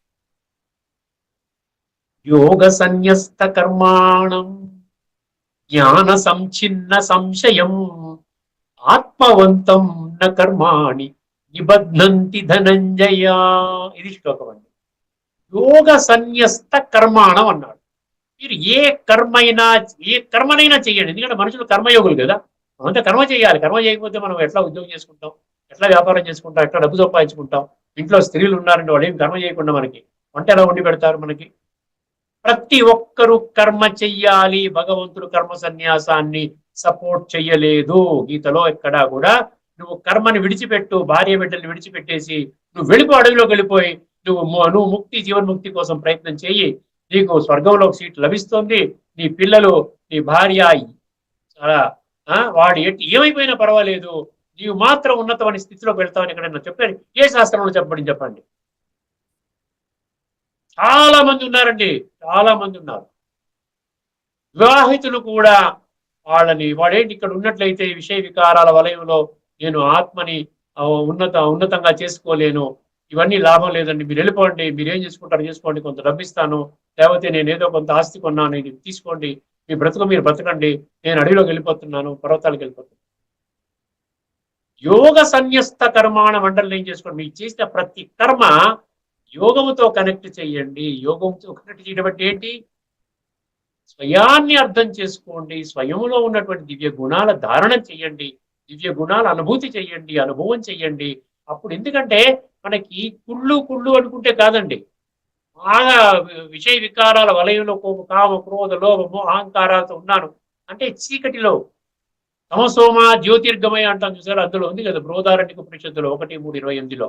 యోగ సన్యస్త కర్మాణం జ్ఞాన సంచిన్న సంశయం ఆత్మవంతం న కర్మాణి నిబధ్నంతి ధనంజయ. ఇది శ్లోకం అండి. యోగ సన్యస్త కర్మాణం అన్నాడు. మీరు ఏ కర్మనైనా చేయండి. ఎందుకంటే మనుషులు కర్మయోగులు కదా, మనంతా కర్మ చేయాలి. కర్మ చేయకపోతే మనం ఎట్లా ఉద్యోగం చేసుకుంటాం, ఎట్లా వ్యాపారం చేసుకుంటాం, ఎట్లా డబ్బు సంపాదించుకుంటాం. ఇంట్లో స్త్రీలు ఉన్నారంటే వాళ్ళు ఏం కర్మ చేయకుండా మనకి వంట ఎలా వండి పెడతారు మనకి? ప్రతి ఒక్కరూ కర్మ చెయ్యాలి. భగవంతుడు కర్మ సన్యాసాన్ని సపోర్ట్ చెయ్యలేదు. గీతలో ఎక్కడా కూడా నువ్వు కర్మని విడిచిపెట్టు, భార్య బిడ్డల్ని విడిచిపెట్టేసి నువ్వు అడవిలోకి వెళ్ళిపోయి నువ్వు జీవన్ముక్తి కోసం ప్రయత్నం చెయ్యి, నీకు స్వర్గంలో ఒక సీట్ లభిస్తుంది, నీ పిల్లలు, నీ భార్య చాలా వాడు ఏమైపోయినా పర్వాలేదు, నీవు మాత్రం ఉన్నతమైన స్థితిలోకి వెళ్తావని ఎక్కడన్నా చెప్పాను? ఏ శాస్త్రంలో చెప్పండి. చాలా మంది ఉన్నారండి, చాలా మంది ఉన్నారు. వివాహితులు కూడా వాడేంటి ఇక్కడ ఉన్నట్లయితే విషయ వికారాల వలయంలో నేను ఆత్మని ఉన్నతంగా చేసుకోలేను, ఇవన్నీ లాభం లేదండి, మీరు వెళ్ళిపోండి, మీరేం చేసుకుంటారు చేసుకోండి, కొంత డబ్బిస్తాను, లేకపోతే నేను ఏదో కొంత ఆస్తి కొన్నాను, ఇది తీసుకోండి, మీ బ్రతుకు మీరు బ్రతకండి, నేను అడవిలోకి వెళ్ళిపోతున్నాను, పర్వతాలకు వెళ్ళిపోతున్నాను. యోగ సన్యస్త కర్మాణ మండలం ఏం చేసుకోండి, మీరు చేసిన ప్రతి కర్మ యోగముతో కనెక్ట్ చేయండి. యోగంతో కనెక్ట్ చేయడం అంటే ఏంటి? స్వయాన్ని అర్థం చేసుకోండి, స్వయంలో ఉన్నటువంటి దివ్య గుణాల ధారణ చెయ్యండి, దివ్య గుణాల అనుభూతి చెయ్యండి, అనుభవం చెయ్యండి. అప్పుడు ఎందుకంటే మనకి కుళ్ళు అనుకుంటే కాదండి, బాగా విషయ వికారాల వలయంలో కామ క్రోధ లోభము అహంకారాలతో ఉన్నాను అంటే చీకటిలో తమసోమ జ్యోతిర్గమయ అంటాం చూసారు, అందులో ఉంది కదా బృహదారణ్యక ఉపనిషత్తులో 1:3:28లో.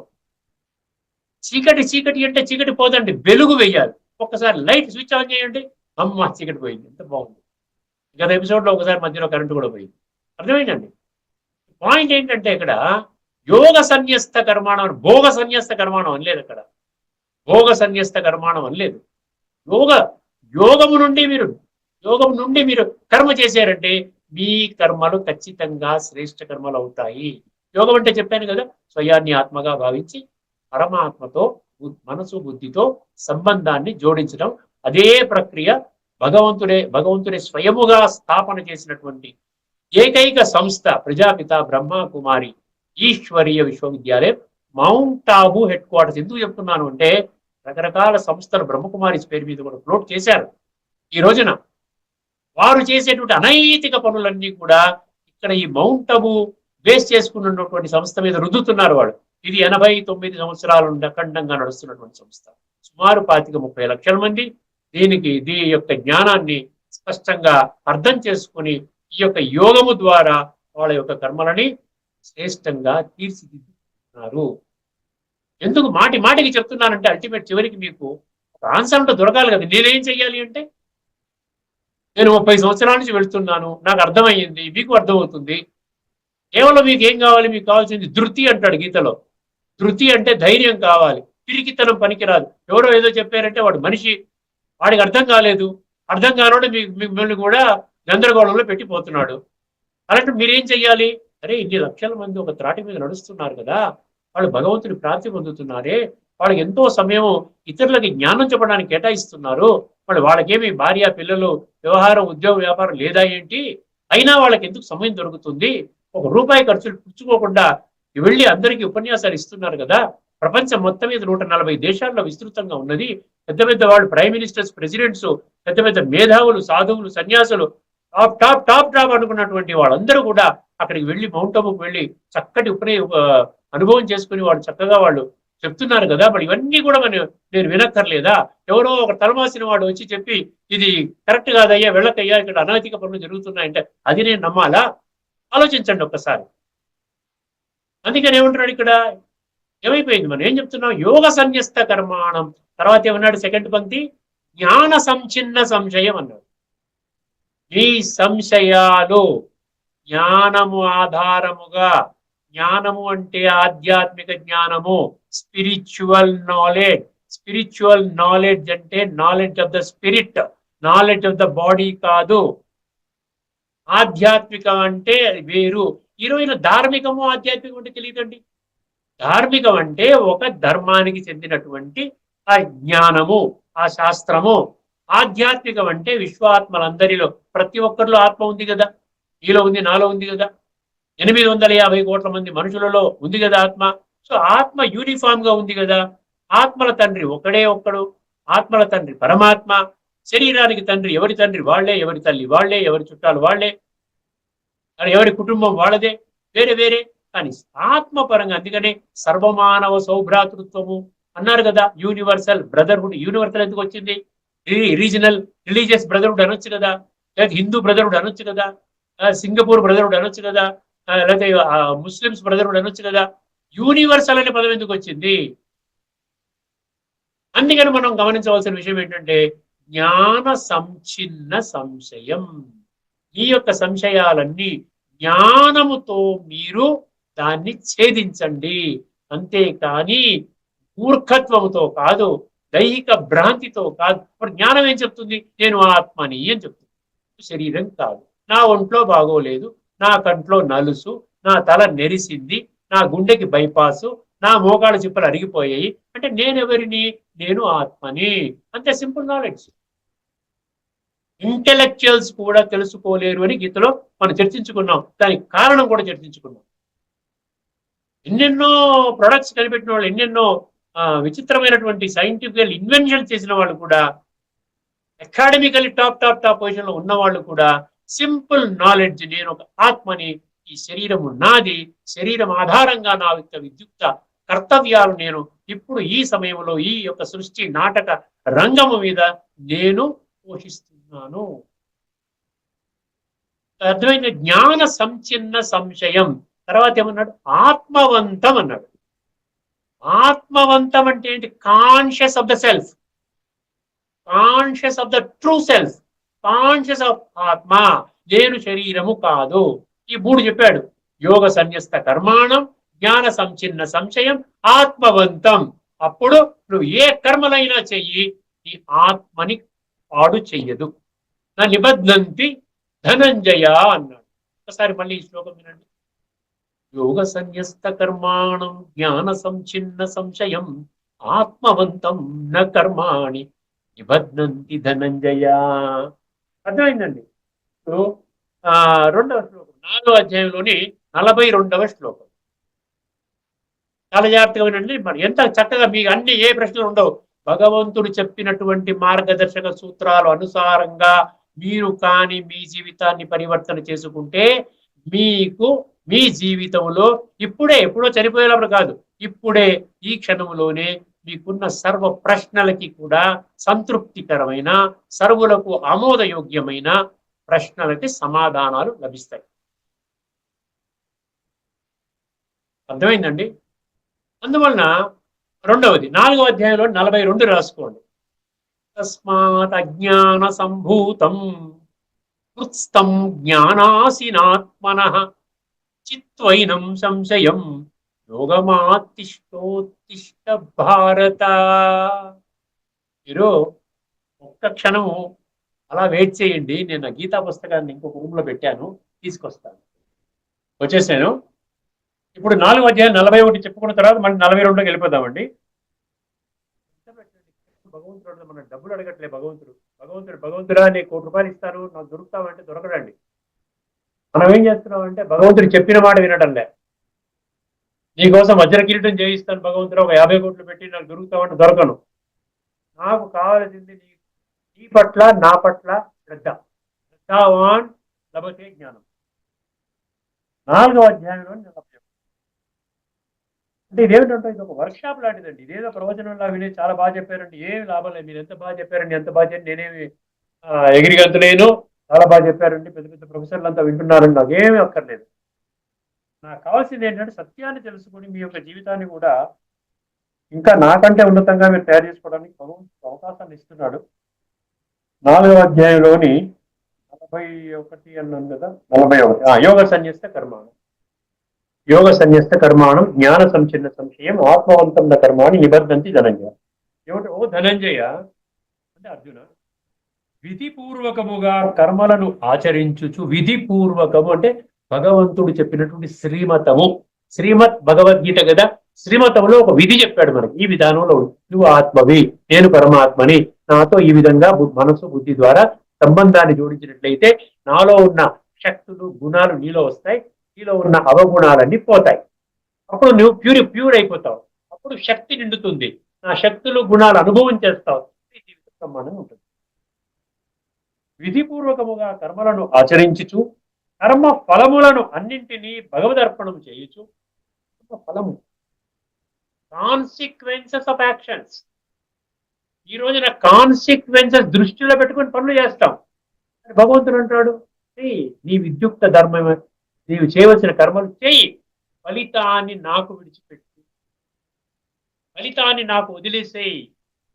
చీకటి అంటే చీకటి పోదండి, వెలుగు వేయాలి. ఒక్కసారి లైట్ స్విచ్ ఆన్ చేయండి, అమ్మ చీకటి పోయింది, ఎంత బాగుంది. గత ఎపిసోడ్లో ఒకసారి మధ్యలో కరెంటు కూడా పోయింది. అర్థమైందండి? పాయింట్ ఏంటంటే ఇక్కడ యోగ సన్యస్త కర్మాణం, భోగ సన్యస్త కర్మాణం అనలేదు. అక్కడ భోగ సన్యస్త కర్మాణం అనలేదు. యోగం నుండి మీరు కర్మ చేశారంటే మీ కర్మలు ఖచ్చితంగా శ్రేష్ఠ కర్మలు అవుతాయి. యోగం అంటే చెప్పాను కదా, స్వయాన్ని ఆత్మగా భావించి పరమాత్మతో మనసు బుద్ధితో సంబంధాన్ని జోడించడం. అదే ప్రక్రియ భగవంతుడే స్వయముగా స్థాపన చేసినటువంటి ఏకైక సంస్థ ప్రజాపిత బ్రహ్మ కుమారి ఈశ్వరీయ విశ్వవిద్యాలయం, మౌంట్ ఆబు హెడ్ క్వార్టర్స్. ఎందుకు చెప్తున్నాను అంటే రకరకాల సంస్థలు బ్రహ్మకుమారి పేరు మీద కూడా ఫ్లోట్ చేశారు. ఈ రోజున వారు చేసేటువంటి అనైతిక పనులన్నీ కూడా ఇక్కడ ఈ మౌంట్ ఆబు బేస్ చేసుకున్నటువంటి సంస్థ మీద రుద్దుతున్నారు వాళ్ళు. ఇది 89 సంవత్సరాలు అఖండంగా నడుస్తున్నటువంటి సంస్థ. సుమారు 25-30 లక్షల మంది దీని యొక్క జ్ఞానాన్ని స్పష్టంగా అర్థం చేసుకుని ఈ యొక్క యోగము ద్వారా వాళ్ళ యొక్క కర్మలని శ్రేష్టంగా తీర్చిదిద్దుతున్నారు. ఎందుకు మాటికి చెప్తున్నానంటే అల్టిమేట్ చివరికి మీకు ఒక ఆన్సర్ అంటే దొరకాలి కదా. నేనేం చెయ్యాలి అంటే, నేను 30 సంవత్సరాల నుంచి వెళ్తున్నాను, నాకు అర్థమయ్యింది, మీకు అర్థమవుతుంది. కేవలం మీకు ఏం కావాలి? మీకు కావాల్సింది ధృతి అంటాడు గీతలో. ధృతి అంటే ధైర్యం కావాలి, పిరికితనం పనికిరాదు. ఎవరో ఏదో చెప్పారంటే వాడు మనిషి, వాడికి అర్థం కాలేదు, అర్థం కానోడు మిమ్మల్ని కూడా గందరగోళంలో పెట్టిపోతున్నాడు. అలాంటి మీరేం చెయ్యాలి? అరే ఇన్ని లక్షల మంది ఒక త్రాటి మీద నడుస్తున్నారు కదా, వాళ్ళు భగవంతుని ప్రాప్తి పొందుతున్నారే, వాళ్ళకి ఎంతో సమయం ఇతరులకి జ్ఞానం చెప్పడానికి కేటాయిస్తున్నారు, వాళ్ళు వాళ్ళకేమి భార్య పిల్లలు వ్యవహారం ఉద్యోగ వ్యాపారం లేదా ఏంటి, అయినా వాళ్ళకి ఎందుకు సమయం దొరుకుతుంది, ఒక రూపాయి ఖర్చులు పుచ్చుకోకుండా వెళ్ళి అందరికీ ఉపన్యాసాలు ఇస్తున్నారు కదా. ప్రపంచం మొత్తం మీద 140 దేశాల్లో విస్తృతంగా ఉన్నది. పెద్ద పెద్ద వాళ్ళు ప్రైమ్ మినిస్టర్స్, ప్రెసిడెంట్స్, పెద్ద పెద్ద మేధావులు, సాధువులు, సన్యాసులు, టాప్ టాప్ టాప్ టాప్ అనుకున్నటువంటి వాళ్ళందరూ కూడా అక్కడికి వెళ్ళి మౌంట్ అబుకు వెళ్ళి చక్కటి అనుభవం చేసుకుని వాళ్ళు చక్కగా వాళ్ళు చెప్తున్నారు కదా. మరి ఇవన్నీ కూడా నేను వినక్కర్లేదా? ఎవరో ఒక తలమాసిన వాడు వచ్చి చెప్పి ఇది కరెక్ట్ కాదయ్యా, వెళ్ళకయ్యా, ఇక్కడ అనైతిక పనులు జరుగుతున్నాయంటే అది నేను నమ్మాలా? ఆలోచించండి ఒక్కసారి. అందుకని ఏమంటున్నాడు ఇక్కడ, ఏమైపోయింది, మనం ఏం చెప్తున్నాం? యోగ సన్యస్త కర్మాణం. తర్వాత ఏమన్నాడు సెకండ్ పంక్తి? జ్ఞాన సంచిన్న సంశయం అన్నాడు. ఈ సంశయాలు జ్ఞానము ఆధారముగా, జ్ఞానము అంటే ఆధ్యాత్మిక జ్ఞానము, స్పిరిచువల్ నాలెడ్జ్. స్పిరిచువల్ నాలెడ్జ్ అంటే knowledge of the spirit, knowledge of the body కాదు. ఆధ్యాత్మికం అంటే వేరు. ఈరోజు ధార్మికము ఆధ్యాత్మికం అంటే తెలియదండి. ధార్మికం అంటే ఒక ధర్మానికి చెందినటువంటి ఆ జ్ఞానము, ఆ శాస్త్రము. ఆధ్యాత్మికం అంటే విశ్వాత్మలందరిలో ప్రతి ఒక్కరిలో ఆత్మ ఉంది కదా, నీలో ఉంది, నాలో ఉంది కదా, 850 కోట్ల మంది మనుషులలో ఉంది కదా ఆత్మ. సో ఆత్మ యూనిఫామ్ గా ఉంది కదా. ఆత్మల తండ్రి ఒకడే ఒక్కడు, ఆత్మల తండ్రి పరమాత్మ. శరీరానికి తండ్రి ఎవరి తండ్రి వాళ్లే, ఎవరి తల్లి వాళ్లే, ఎవరి చుట్టాలు వాళ్లే, ఎవరి కుటుంబం వాళ్ళదే, వేరే వేరే. కానీ ఆత్మపరంగా, అందుకనే సర్వమానవ సౌభ్రాతృత్వము అన్నారు కదా, యూనివర్సల్ బ్రదర్హుడ్. యూనివర్సల్ ఎందుకు వచ్చింది? రీజనల్ రిలీజియస్ బ్రదర్హుడ్ అనొచ్చు కదా, లేదా హిందూ బ్రదర్హుడ్ అనొచ్చు కదా, సింగపూర్ బ్రదర్హుడ్ అనొచ్చు కదా, లేకపోతే ముస్లిమ్స్ బ్రదర్హుడ్ అనొచ్చు కదా. యూనివర్సల్ అనే పదం ఎందుకు వచ్చింది? అందుకని మనం గమనించవలసిన విషయం ఏంటంటే జ్ఞాన సంచిన్న సంశయం. ఈ యొక్క సంశయాలన్నీ జ్ఞానముతో మీరు దాన్ని ఛేదించండి, అంతేకాని మూర్ఖత్వముతో కాదు, దైహిక భ్రాంతితో కాదు. ఇప్పుడు జ్ఞానం ఏం చెప్తుంది? నేను ఆత్మని అని చెప్తుంది. శరీరం కాదు, నా ఒంట్లో బాగోలేదు, నా కంట్లో నలుసు, నా తల నెరిసింది, నా గుండెకి బైపాసు, నా మోకాళ్ళ చిప్పలు అరిగిపోయాయి అంటే నేనెవరిని? నేను ఆత్మని. అంతే, సింపుల్ నాలెడ్జ్. ఇంటెలెక్చువల్స్ కూడా తెలుసుకోలేరు అని గీతలో మనం చర్చించుకున్నాం. దానికి కారణం కూడా చర్చించుకున్నాం. ఎన్నెన్నో ప్రొడక్ట్స్ కనిపెట్టిన వాళ్ళు, ఎన్నెన్నో విచిత్రమైనటువంటి సైంటిఫికల్ ఇన్వెన్షన్ చేసిన వాళ్ళు కూడా, academically top top top position లో ఉన్న వాళ్ళు కూడా సింపుల్ నాలెడ్జ్, నేను ఒక ఆత్మని, ఈ శరీరము నాది, శరీరం ఆధారంగా నా యొక్క విద్యుక్త కర్తవ్యాలు నేను ఇప్పుడు ఈ సమయంలో ఈ యొక్క సృష్టి నాటక రంగము మీద నేను పోషిస్తున్నాను. అర్థమైన జ్ఞాన సంచిన్న సంశయం. తర్వాత ఏమన్నాడు? ఆత్మవంతం అన్నాడు. ఆత్మవంతం అంటే ఏంటి? Conscious of the self, conscious of the true self, conscious of ఆత్మ. నేను శరీరము కాదు. ఈ మూడు చెప్పాడు. యోగ సన్యస్త కర్మాణం, జ్ఞాన సంచిన్న సంశయం, ఆత్మవంతం. అప్పుడు నువ్వు ఏ కర్మలైనా చెయ్యి, నీ ఆత్మని పాడు చెయ్యదు. నా నిబధ్నంతి ధనంజయ అన్నాడు. ఒకసారి మళ్ళీ ఈ శ్లోకం వినండి. యోగ సన్యస్త కర్మాణం జ్ఞాన సంచిన్న సంశయం ఆత్మవంతం న కర్మాణి నిబధ్నంతి ధనంజయ. అర్థమైందండి. రెండవ శ్లోకం, 4వ అధ్యాయంలోని 42వ శ్లోకం. చాలా జాగ్రత్తగా వినండి. మరి ఎంత చక్కగా మీకు అన్ని ఏ ప్రశ్నలు ఉండవు. భగవంతుడు చెప్పినటువంటి మార్గదర్శక సూత్రాలు అనుసారంగా మీరు కానీ మీ జీవితాన్ని పరివర్తన చేసుకుంటే మీకు మీ జీవితంలో ఇప్పుడే, ఎప్పుడో చనిపోయేటప్పుడు కాదు, ఇప్పుడే ఈ క్షణంలోనే మీకున్న సర్వ ప్రశ్నలకి కూడా సంతృప్తికరమైన, సర్వులకు ఆమోదయోగ్యమైన ప్రశ్నలకి సమాధానాలు లభిస్తాయి. అర్థమైందండి? అందువలన రెండవది 4వ అధ్యాయంలో 42 రాసుకోండి. తస్మాత్ అజ్ఞాన సంభూతం కృత్స్థం జ్ఞానాసినాత్మనః చిత్వైనం సంశయం యోగమాతిష్టోత్తిష్ట భారత. మీరు ఒక్క క్షణము అలా వెయిట్ చేయండి. నేను ఆ గీతా పుస్తకాన్ని ఇంకొక రూమ్ లో పెట్టాను, తీసుకొస్తాను. వచ్చేసాను. ఇప్పుడు 4వ అధ్యాయం 41 చెప్పుకున్న తర్వాత మళ్ళీ 42లోకి వెళ్ళిపోదామండి. భగవంతుడు మన డబ్బులు అడగట్లే. భగవంతుడా నీకు ₹1 ఇస్తాను, నాకు దొరుకుతావంటే దొరకడండి. మనం ఏం చేస్తున్నాం అంటే భగవంతుడు చెప్పిన మాట వినడంలే. నీకోసం వజ్ర కిరీటం చేయిస్తాను భగవంతుడు, ఒక 50 కోట్లు పెట్టి నాకు దొరుకుతావంటే దొరకను. నాకు కావాల్సింది నీ పట్ల నా పట్ల శ్రద్ధ. శ్రద్ధావాన్ లభతే జ్ఞానం. 4వ అధ్యాయంలో అంటే ఇదేమిటంటే ఇది ఒక వర్క్ షాప్ లాంటిదండి. ఇదేదో ప్రవచనంలా విని చాలా బాగా చెప్పారండి, ఏమి లాభం లేదు. మీరు ఎంత బాగా చెప్పారండి, ఎంత బాగా చెప్పి నేనేమి ఎగిరిగంతులేను, చాలా బాగా చెప్పారండి, పెద్ద పెద్ద ప్రొఫెసర్లు అంతా వింటున్నారండి, నాకేమీ అక్కర్లేదు. నాకు కావాల్సింది ఏంటంటే సత్యాన్ని తెలుసుకుని మీ యొక్క జీవితాన్ని కూడా ఇంకా నాకంటే ఉన్నతంగా మీరు తయారు చేసుకోవడానికి భగవంతుడు అవకాశాన్ని ఇస్తున్నాడు. 4వ అధ్యాయంలోని 41 అన్నాను కదా, 41 యోగ సన్యస్త కర్మాణం. యోగ సన్యస్త కర్మాణం జ్ఞాన సంచిన్న సంశయం ఆత్మవంతం కర్మాన్ని నిబద్ధంతి ధనంజయ. ఏమిటి? ఓ ధనంజయ అంటే అర్జున, విధిపూర్వకముగా కర్మలను ఆచరించుచు, విధిపూర్వకము అంటే భగవంతుడు చెప్పినటువంటి శ్రీమతము, శ్రీమత్ భగవద్గీత కదా, శ్రీమతంలో ఒక విధి చెప్పాడు మనకి. ఈ విధానంలో నువ్వు ఆత్మవి, నేను పరమాత్మని, నాతో ఈ విధంగా మనసు బుద్ధి ద్వారా సంబంధాన్ని జోడించినట్లయితే నాలో ఉన్న శక్తులు గుణాలు నీలో వస్తాయి, నీలో ఉన్న అవగుణాలన్నీ పోతాయి. అప్పుడు నువ్వు ప్యూర్ అయిపోతావు. అప్పుడు శక్తి నిండుతుంది, నా శక్తులు గుణాలు అనుభవం చేస్తావు, జీవిత సంబంధం ఉంటుంది. విధిపూర్వకముగా కర్మలను ఆచరించుచు కర్మ ఫలములను అన్నింటినీ భగవదర్పణం చేయుచు. ఫలము కాన్సిక్వెన్సెస్ ఆఫ్ యాక్షన్స్. ఈ రోజున కాన్సిక్వెన్సెస్ దృష్టిలో పెట్టుకుని పనులు చేస్తాం. భగవంతుడు అంటాడు, నీ విద్యుక్త ధర్మమే, నీవు చేయవలసిన కర్మలు చేయి, ఫలితాన్ని నాకు విడిచిపెట్టి, ఫలితాన్ని నాకు వదిలేసేయి,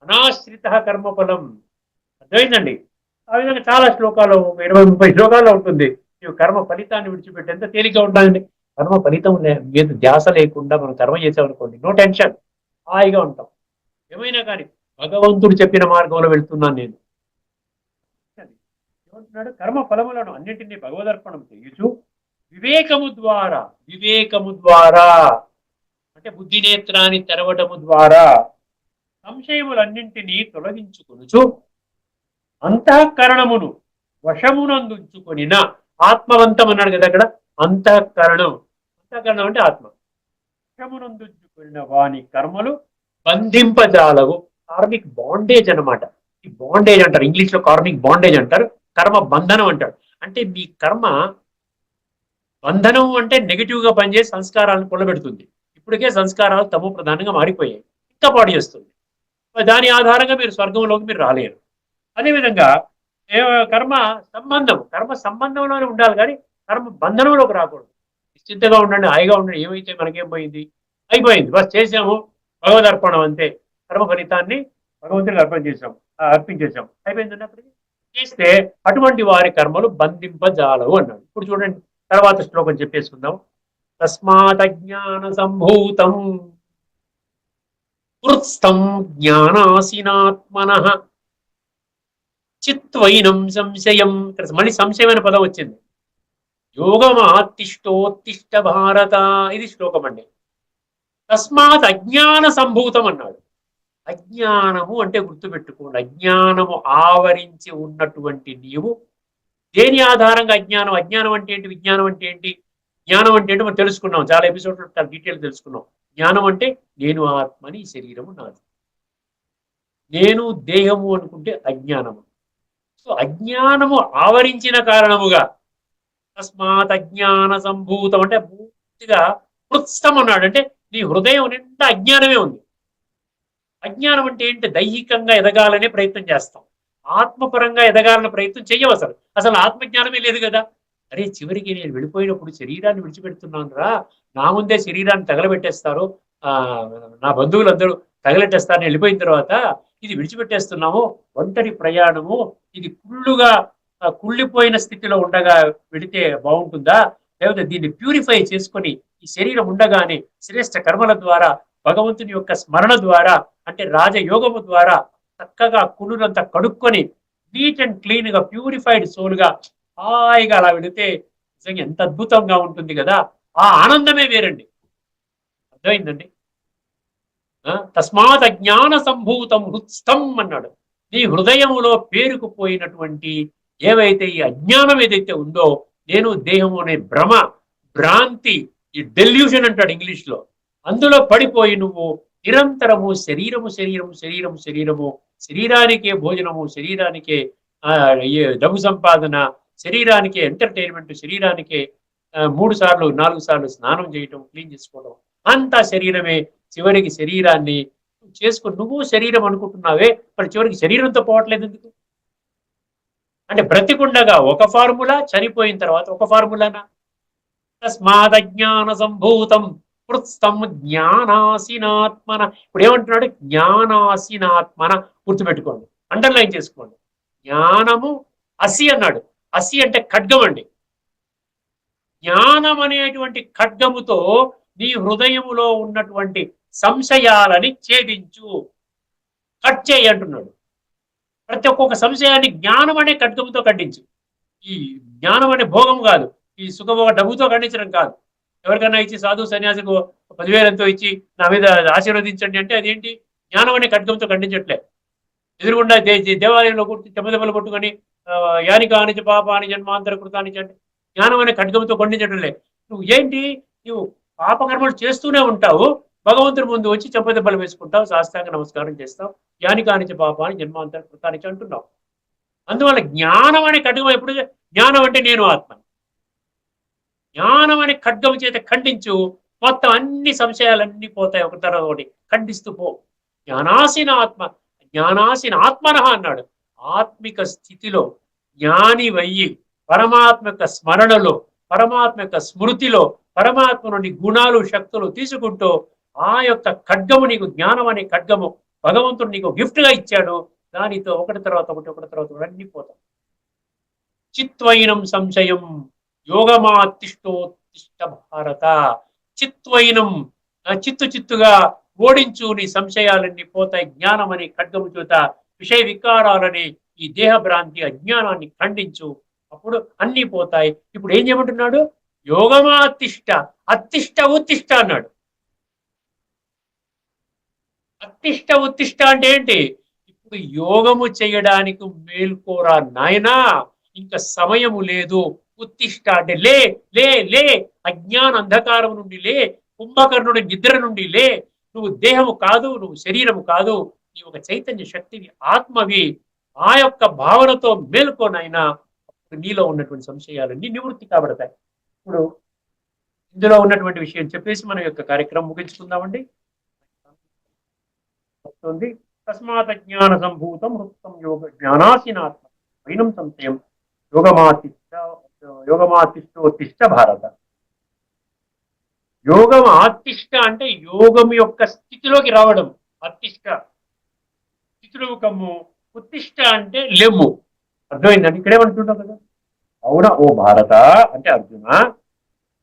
అనాశ్రిత కర్మఫలం. అర్థమైందండి? ఆ విధంగా చాలా శ్లోకాలు, 20-30 శ్లోకాల్లో ఉంటుంది. నీవు కర్మ ఫలితాన్ని విడిచిపెట్టి ఎంత తేలిగ్గా ఉంటాయండి. కర్మ ఫలితం మీద ధ్యాస లేకుండా మనం కర్మ చేసామనుకోండి, నో టెన్షన్, హాయిగా ఉంటాం. ఏమైనా కానీ భగవంతుడు చెప్పిన మార్గంలో వెళ్తున్నాను నేను. ఏమంటున్నాడు? కర్మ ఫలములను అన్నింటినీ భగవదర్పణం చేయుచు వివేకము ద్వారా అంటే బుద్ధి నేత్రాన్ని తెరవటము ద్వారా సంశయములన్నింటినీ తొలగించుకొనుచు అంతఃకరణమును వశమునందుంచుకొనిన ఆత్మవంతం అన్నాడు కదా అక్కడ. అంతఃకరణం అంటే ఆత్మ. వశమునందుంచుకొనిన వాని కర్మలు బంధింపజాలవు. కార్మిక్ బాండేజ్ అన్నమాట. ఈ బాండేజ్ అంటారు, ఇంగ్లీష్ లో కార్మిక్ బాండేజ్ అంటారు, కర్మ బంధనం అంటారు. అంటే మీ కర్మ బంధనం అంటే నెగిటివ్ గా పనిచేసి సంస్కారాలను కొల్లబెడుతుంది. ఇప్పటికే సంస్కారాలు తమో ప్రధానంగా మారిపోయాయి, ఇంకా పాడు చేస్తుంది. దాని ఆధారంగా మీరు స్వర్గంలోకి మీరు రాలేరు. అదేవిధంగా కర్మ సంబంధంలోనే ఉండాలి, కానీ కర్మ బంధనంలోకి రాకూడదు. నిశ్చింతగా ఉండండి, హాయిగా ఉండండి, ఏమైతే మనకేం పోయింది, అయిపోయింది, బస్ చేసాము, భగవదర్పణం అంతే. కర్మ ఫలితాన్ని భగవంతుడికి అర్పించేసాం, అయిపోయింది అన్నప్పటికీ చేస్తే అటువంటి వారి కర్మలు బంధింపజాలవు అన్నాడు. ఇప్పుడు చూడండి తర్వాత శ్లోకం చెప్పేసుకుందాం. తస్మాత్ జ్ఞాన సంభూతం కృత్స్థం జ్ఞానాసీనాత్మనః చిత్వైనం సంశయం. మళ్ళీ సంశయమైన పదం వచ్చింది. యోగమాతిష్టోత్తిష్ట భారత, ఇది శ్లోకం అండి. తస్మాత్ అజ్ఞాన సంభూతం అన్నాడు. అజ్ఞానము అంటే గుర్తుపెట్టుకోండి, అజ్ఞానము ఆవరించి ఉన్నటువంటి నీవు దేని ఆధారంగా అజ్ఞానం అంటే ఏంటి, విజ్ఞానం అంటే ఏంటి, జ్ఞానం అంటే ఏంటి మనం తెలుసుకున్నాం, చాలా ఎపిసోడ్లో చాలా డీటెయిల్ తెలుసుకున్నాం. జ్ఞానం అంటే నేను ఆత్మని, శరీరము నాది, నేను దేహము అనుకుంటే అజ్ఞానము. సో అజ్ఞానము ఆవరించిన కారణముగా తస్మాత్ అజ్ఞాన సంభూతం అంటే పూర్తిగా కృత్స్థం అన్నాడు. అంటే నీ హృదయం నిండా అజ్ఞానమే ఉంది. అజ్ఞానం అంటే ఏంటి? దైహికంగా ఎదగాలనే ప్రయత్నం చేస్తాం, ఆత్మపరంగా ఎదగాలనే ప్రయత్నం చెయ్యవు. అసలు ఆత్మజ్ఞానమే లేదు కదా. అరే చివరికి నేను వెళ్ళిపోయినప్పుడు శరీరాన్ని విడిచిపెడుతున్నాను రా, నా ముందే శరీరాన్ని తగలబెట్టేస్తారు, నా బంధువులందరూ తగలెట్టేస్తారు, వెళ్ళిపోయిన తర్వాత ఇది విడిచిపెట్టేస్తున్నాము, ఒంటరి ప్రయాణము, ఇది కుళ్ళిపోయిన స్థితిలో ఉండగా వెళితే బాగుంటుందా, లేకపోతే దీన్ని ప్యూరిఫై చేసుకొని ఈ శరీరం ఉండగానే శ్రేష్ఠ కర్మల ద్వారా భగవంతుని యొక్క స్మరణ ద్వారా అంటే రాజయోగము ద్వారా చక్కగా కుళ్ళునంతా కడుక్కొని నీట్ అండ్ క్లీన్ గా ప్యూరిఫైడ్ సోల్ గా హాయిగా అలా వెళితే నిజంగా ఎంత అద్భుతంగా ఉంటుంది కదా. ఆ ఆనందమే వేరండి. అర్థమైందండి. తస్మాత్ అజ్ఞాన సంభూతం హృత్స్థం అన్నాడు. నీ హృదయములో పేరుకుపోయినటువంటి ఏవైతే ఈ అజ్ఞానం ఏదైతే ఉందో, నేను దేహము అనే భ్రమ, భ్రాంతి, ఈ డెల్యూషన్ అంటాడు ఇంగ్లీష్ లో, అందులో పడిపోయి నువ్వు నిరంతరము శరీరము శరీరము శరీరము శరీరము, శరీరానికే భోజనము, శరీరానికే డబ్బు సంపాదన, శరీరానికే ఎంటర్టైన్మెంట్, శరీరానికే 3 సార్లు 4 సార్లు స్నానం చేయటం, క్లీన్ చేసుకోవడం, అంతా శరీరమే. చివరికి శరీరాన్ని చేసుకుని నువ్వు శరీరం అనుకుంటున్నావే, మరి చివరికి శరీరంతో పోవట్లేదు ఎందుకు? అంటే బ్రతికుండగా ఒక ఫార్ములా, చనిపోయిన తర్వాత ఒక ఫార్ములానా? తస్మాదజ్ఞాన సంభూతం హృత్స్థం జ్ఞానాసినాత్మన. ఇప్పుడు ఏమంటున్నాడు? జ్ఞానాసినాత్మన. గుర్తుపెట్టుకోండి, అండర్లైన్ చేసుకోండి. జ్ఞానము అసి అన్నాడు. అసి అంటే ఖడ్గం అండి. జ్ఞానం అనేటువంటి ఖడ్గముతో నీ హృదయములో ఉన్నటువంటి సంశయాలని ఛేదించు, కట్ చేయి అంటున్నాడు. ప్రతి ఒక్కొక్క సంశయాన్ని జ్ఞానం అనే ఖడ్గముతో ఖండించు. ఈ జ్ఞానం అనే భోగం కాదు, ఈ సుఖభోగ డబ్బుతో ఖండించడం కాదు. ఎవరికైనా ఇచ్చి సాధు సన్యాసికు 10,000 ఎంతో ఇచ్చి నా మీద ఆశీర్వదించండి అంటే అదేంటి? జ్ఞానం అనే ఖడ్గంతో ఖండించట్లే. ఎదురుగుండా దేవాలయంలో కూర్చొని దెబ్బలు కొట్టుకొని యానికానిచ పాపాని జన్మాంతర కృతానిచ అంటే జ్ఞానం అనే ఖడ్గంతో ఖండించడంలే. నువ్వు ఏంటి? నువ్వు పాపకర్మలు చేస్తూనే ఉంటావు, భగవంతుడి ముందు వచ్చి చెంపదెబ్బలు వేసుకుంటావు, సాష్టాంగ నమస్కారం చేస్తావు, యానికానిచ పాపాని జన్మాంతర కృతానిచ అంటున్నావు. అందువల్ల జ్ఞానం అనే ఖడ్గం ఎప్పుడు? జ్ఞానం అంటే నేను ఆత్మ. జ్ఞానం అనే ఖడ్గం చేత ఖండించు, మొత్తం అన్ని సంశయాలన్నీ పోతాయి, ఒక తర్వాత ఒకటి ఖండిస్తూ పో. జ్ఞానాసిన ఆత్మ, జ్ఞానాసిన ఆత్మన అన్నాడు. ఆత్మిక స్థితిలో జ్ఞాని వయ్యి పరమాత్మ యొక్క స్మరణలో, పరమాత్మ యొక్క స్మృతిలో, పరమాత్మ నుండి గుణాలు శక్తులు తీసుకుంటూ ఆ యొక్క ఖడ్గము, నీకు జ్ఞానం అనే ఖడ్గము భగవంతుడు నీకు గిఫ్ట్ గా ఇచ్చాడు. దానితో ఒకటి తర్వాత ఒకటి, ఒకటి తర్వాత ఒకటి అన్ని పోతాం. చిత్వైనం సంశయం యోగమాతిష్టోత్తిష్ట భారత. చిత్వైనం, చిత్తుగా ఓడించు, నీ సంశయాలన్నీ పోతాయి. జ్ఞానం అనే ఖడ్గము చేత విషయ వికారాలని, ఈ దేహ భ్రాంతి అజ్ఞానాన్ని ఖండించు, అప్పుడు అన్ని పోతాయి. ఇప్పుడు ఏం చేయమంటున్నాడు? యోగమాతిష్ట, అత్తిష్ట ఉత్తిష్ట అన్నాడు. అత్తిష్ట ఉత్తిష్ట అంటే ఏంటి? ఇప్పుడు యోగము చేయడానికి మేల్కోరా నాయనా, ఇంకా సమయము లేదు. ఉత్తిష్ట అంటే లే లే లే, అజ్ఞాన అంధకారం నుండి లే, కుంభకర్ణుడి నిద్ర నుండి లే. నువ్వు దేహము కాదు, నువ్వు శరీరము కాదు, నీ ఒక చైతన్య శక్తివి, ఆత్మవి. ఆ యొక్క భావనతో మేల్కోనైనా నీలో ఉన్నటువంటి సంశయాలన్నీ నివృత్తి కాబడతాయి. ఇప్పుడు ఇందులో ఉన్నటువంటి విషయం చెప్పేసి మన యొక్క కార్యక్రమం ముగించుకుందామండి. వస్తుంది తస్మాత్ జ్ఞాన సంభూతం హృత్తం యోగ జ్ఞానాసినాత్మ వైనం సంశయం యోగమాతిష్టోత్తిష్ట భారత. యోగం ఆతిష్ట అంటే యోగం యొక్క స్థితిలోకి రావడం. అతిష్ట స్థితిలో కమ్ము, ఉత్తిష్ట అంటే లెమ్ము. అర్థమైందండి? ఇక్కడేమంటుంటాం కదా, అవునా ఓ భారత అంటే అర్జున,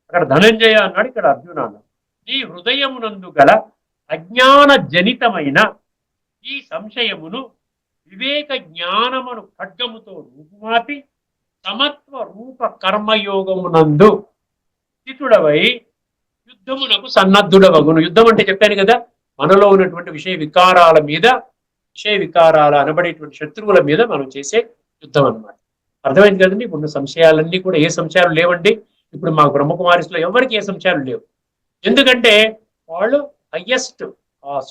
అక్కడ ధనంజయ అన్నాడు, ఇక్కడ అర్జున అన్నాడు. నీ హృదయమునందు గల అజ్ఞాన జనితమైన ఈ సంశయమును వివేక జ్ఞానమును ఖడ్గముతో రూపుమాపి సమత్వ రూప కర్మయోగమునందు స్థితుడవై యుద్ధమునకు సన్నద్ధుడవగును. యుద్ధం అంటే చెప్పాను కదా, మనలో ఉన్నటువంటి విషయ వికారాల మీద, విషయ వికారాల అనబడేటువంటి శత్రువుల మీద మనం చేసే యుద్ధం అన్నమాట. అర్థమైంది కదండి? ఇప్పుడు సంశయాలన్నీ కూడా, ఏ సంశయాలు లేవండి ఇప్పుడు మాకు బ్రహ్మకుమారిస్లో ఎవరికి ఏ సంశయాలు లేవు. ఎందుకంటే వాళ్ళు హయ్యెస్ట్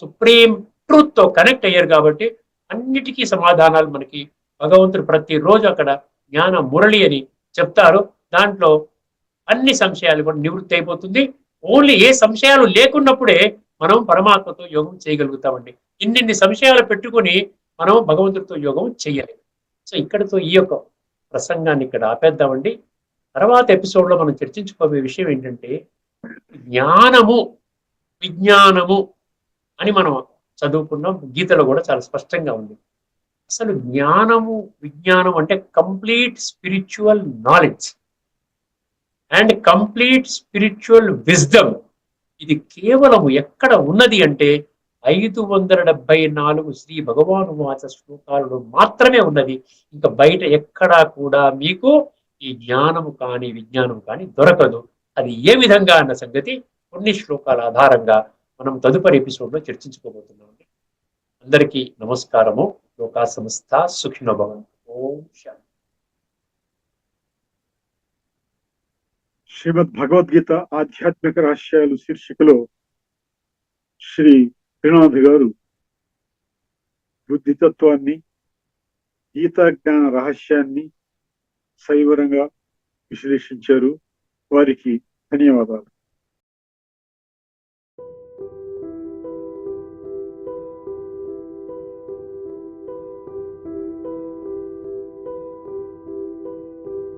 సుప్రీం ట్రూత్ తో కనెక్ట్ అయ్యారు కాబట్టి అన్నిటికీ సమాధానాలు మనకి భగవంతుడు ప్రతిరోజు అక్కడ జ్ఞాన మురళి అని చెప్తారు. దాంట్లో అన్ని సంశయాలు కూడా నివృత్తి అయిపోతుంది. ఓన్లీ ఏ సంశయాలు లేకున్నప్పుడే మనం పరమాత్మతో యోగం చేయగలుగుతామండి. ఇన్నిన్ని సంశయాలు పెట్టుకుని మనం భగవంతుడితో యోగం చేయలేము. సో ఇక్కడితో ఈ యొక్క ప్రసంగాన్ని ఇక్కడ ఆపేద్దామండి. తర్వాత ఎపిసోడ్లో మనం చర్చించుకోబోయే విషయం ఏంటంటే జ్ఞానము విజ్ఞానము అని మనం చదువుకున్నాం. గీతలో కూడా చాలా స్పష్టంగా ఉంది. అసలు జ్ఞానము విజ్ఞానం అంటే complete spiritual knowledge and complete spiritual wisdom. ఇది కేవలం ఎక్కడ ఉన్నది అంటే 574 శ్రీ భగవాను వాచ శ్లోకాలలో మాత్రమే ఉన్నది. ఇంకా బయట ఎక్కడా కూడా మీకు ఈ జ్ఞానము కానీ విజ్ఞానం కానీ దొరకదు. అది ఏ విధంగా అన్న సంగతి కొన్ని శ్లోకాల ఆధారంగా మనం తదుపరి ఎపిసోడ్ లో చర్చించుకోబోతున్నాం. అందరికీ నమస్కారము. లోకా సమస్త సుఖినో భవంతు. ఓం శాంతి. శ్రీమద్ భగవద్గీత ఆధ్యాత్మిక రహస్యాలు శీర్షికలో శ్రీ త్రినాథ్ గారు బుద్ధితత్వాన్ని, గీతా జ్ఞాన రహస్యాన్ని సవివరంగా విశ్లేషించారు. వారికి ధన్యవాదాలు.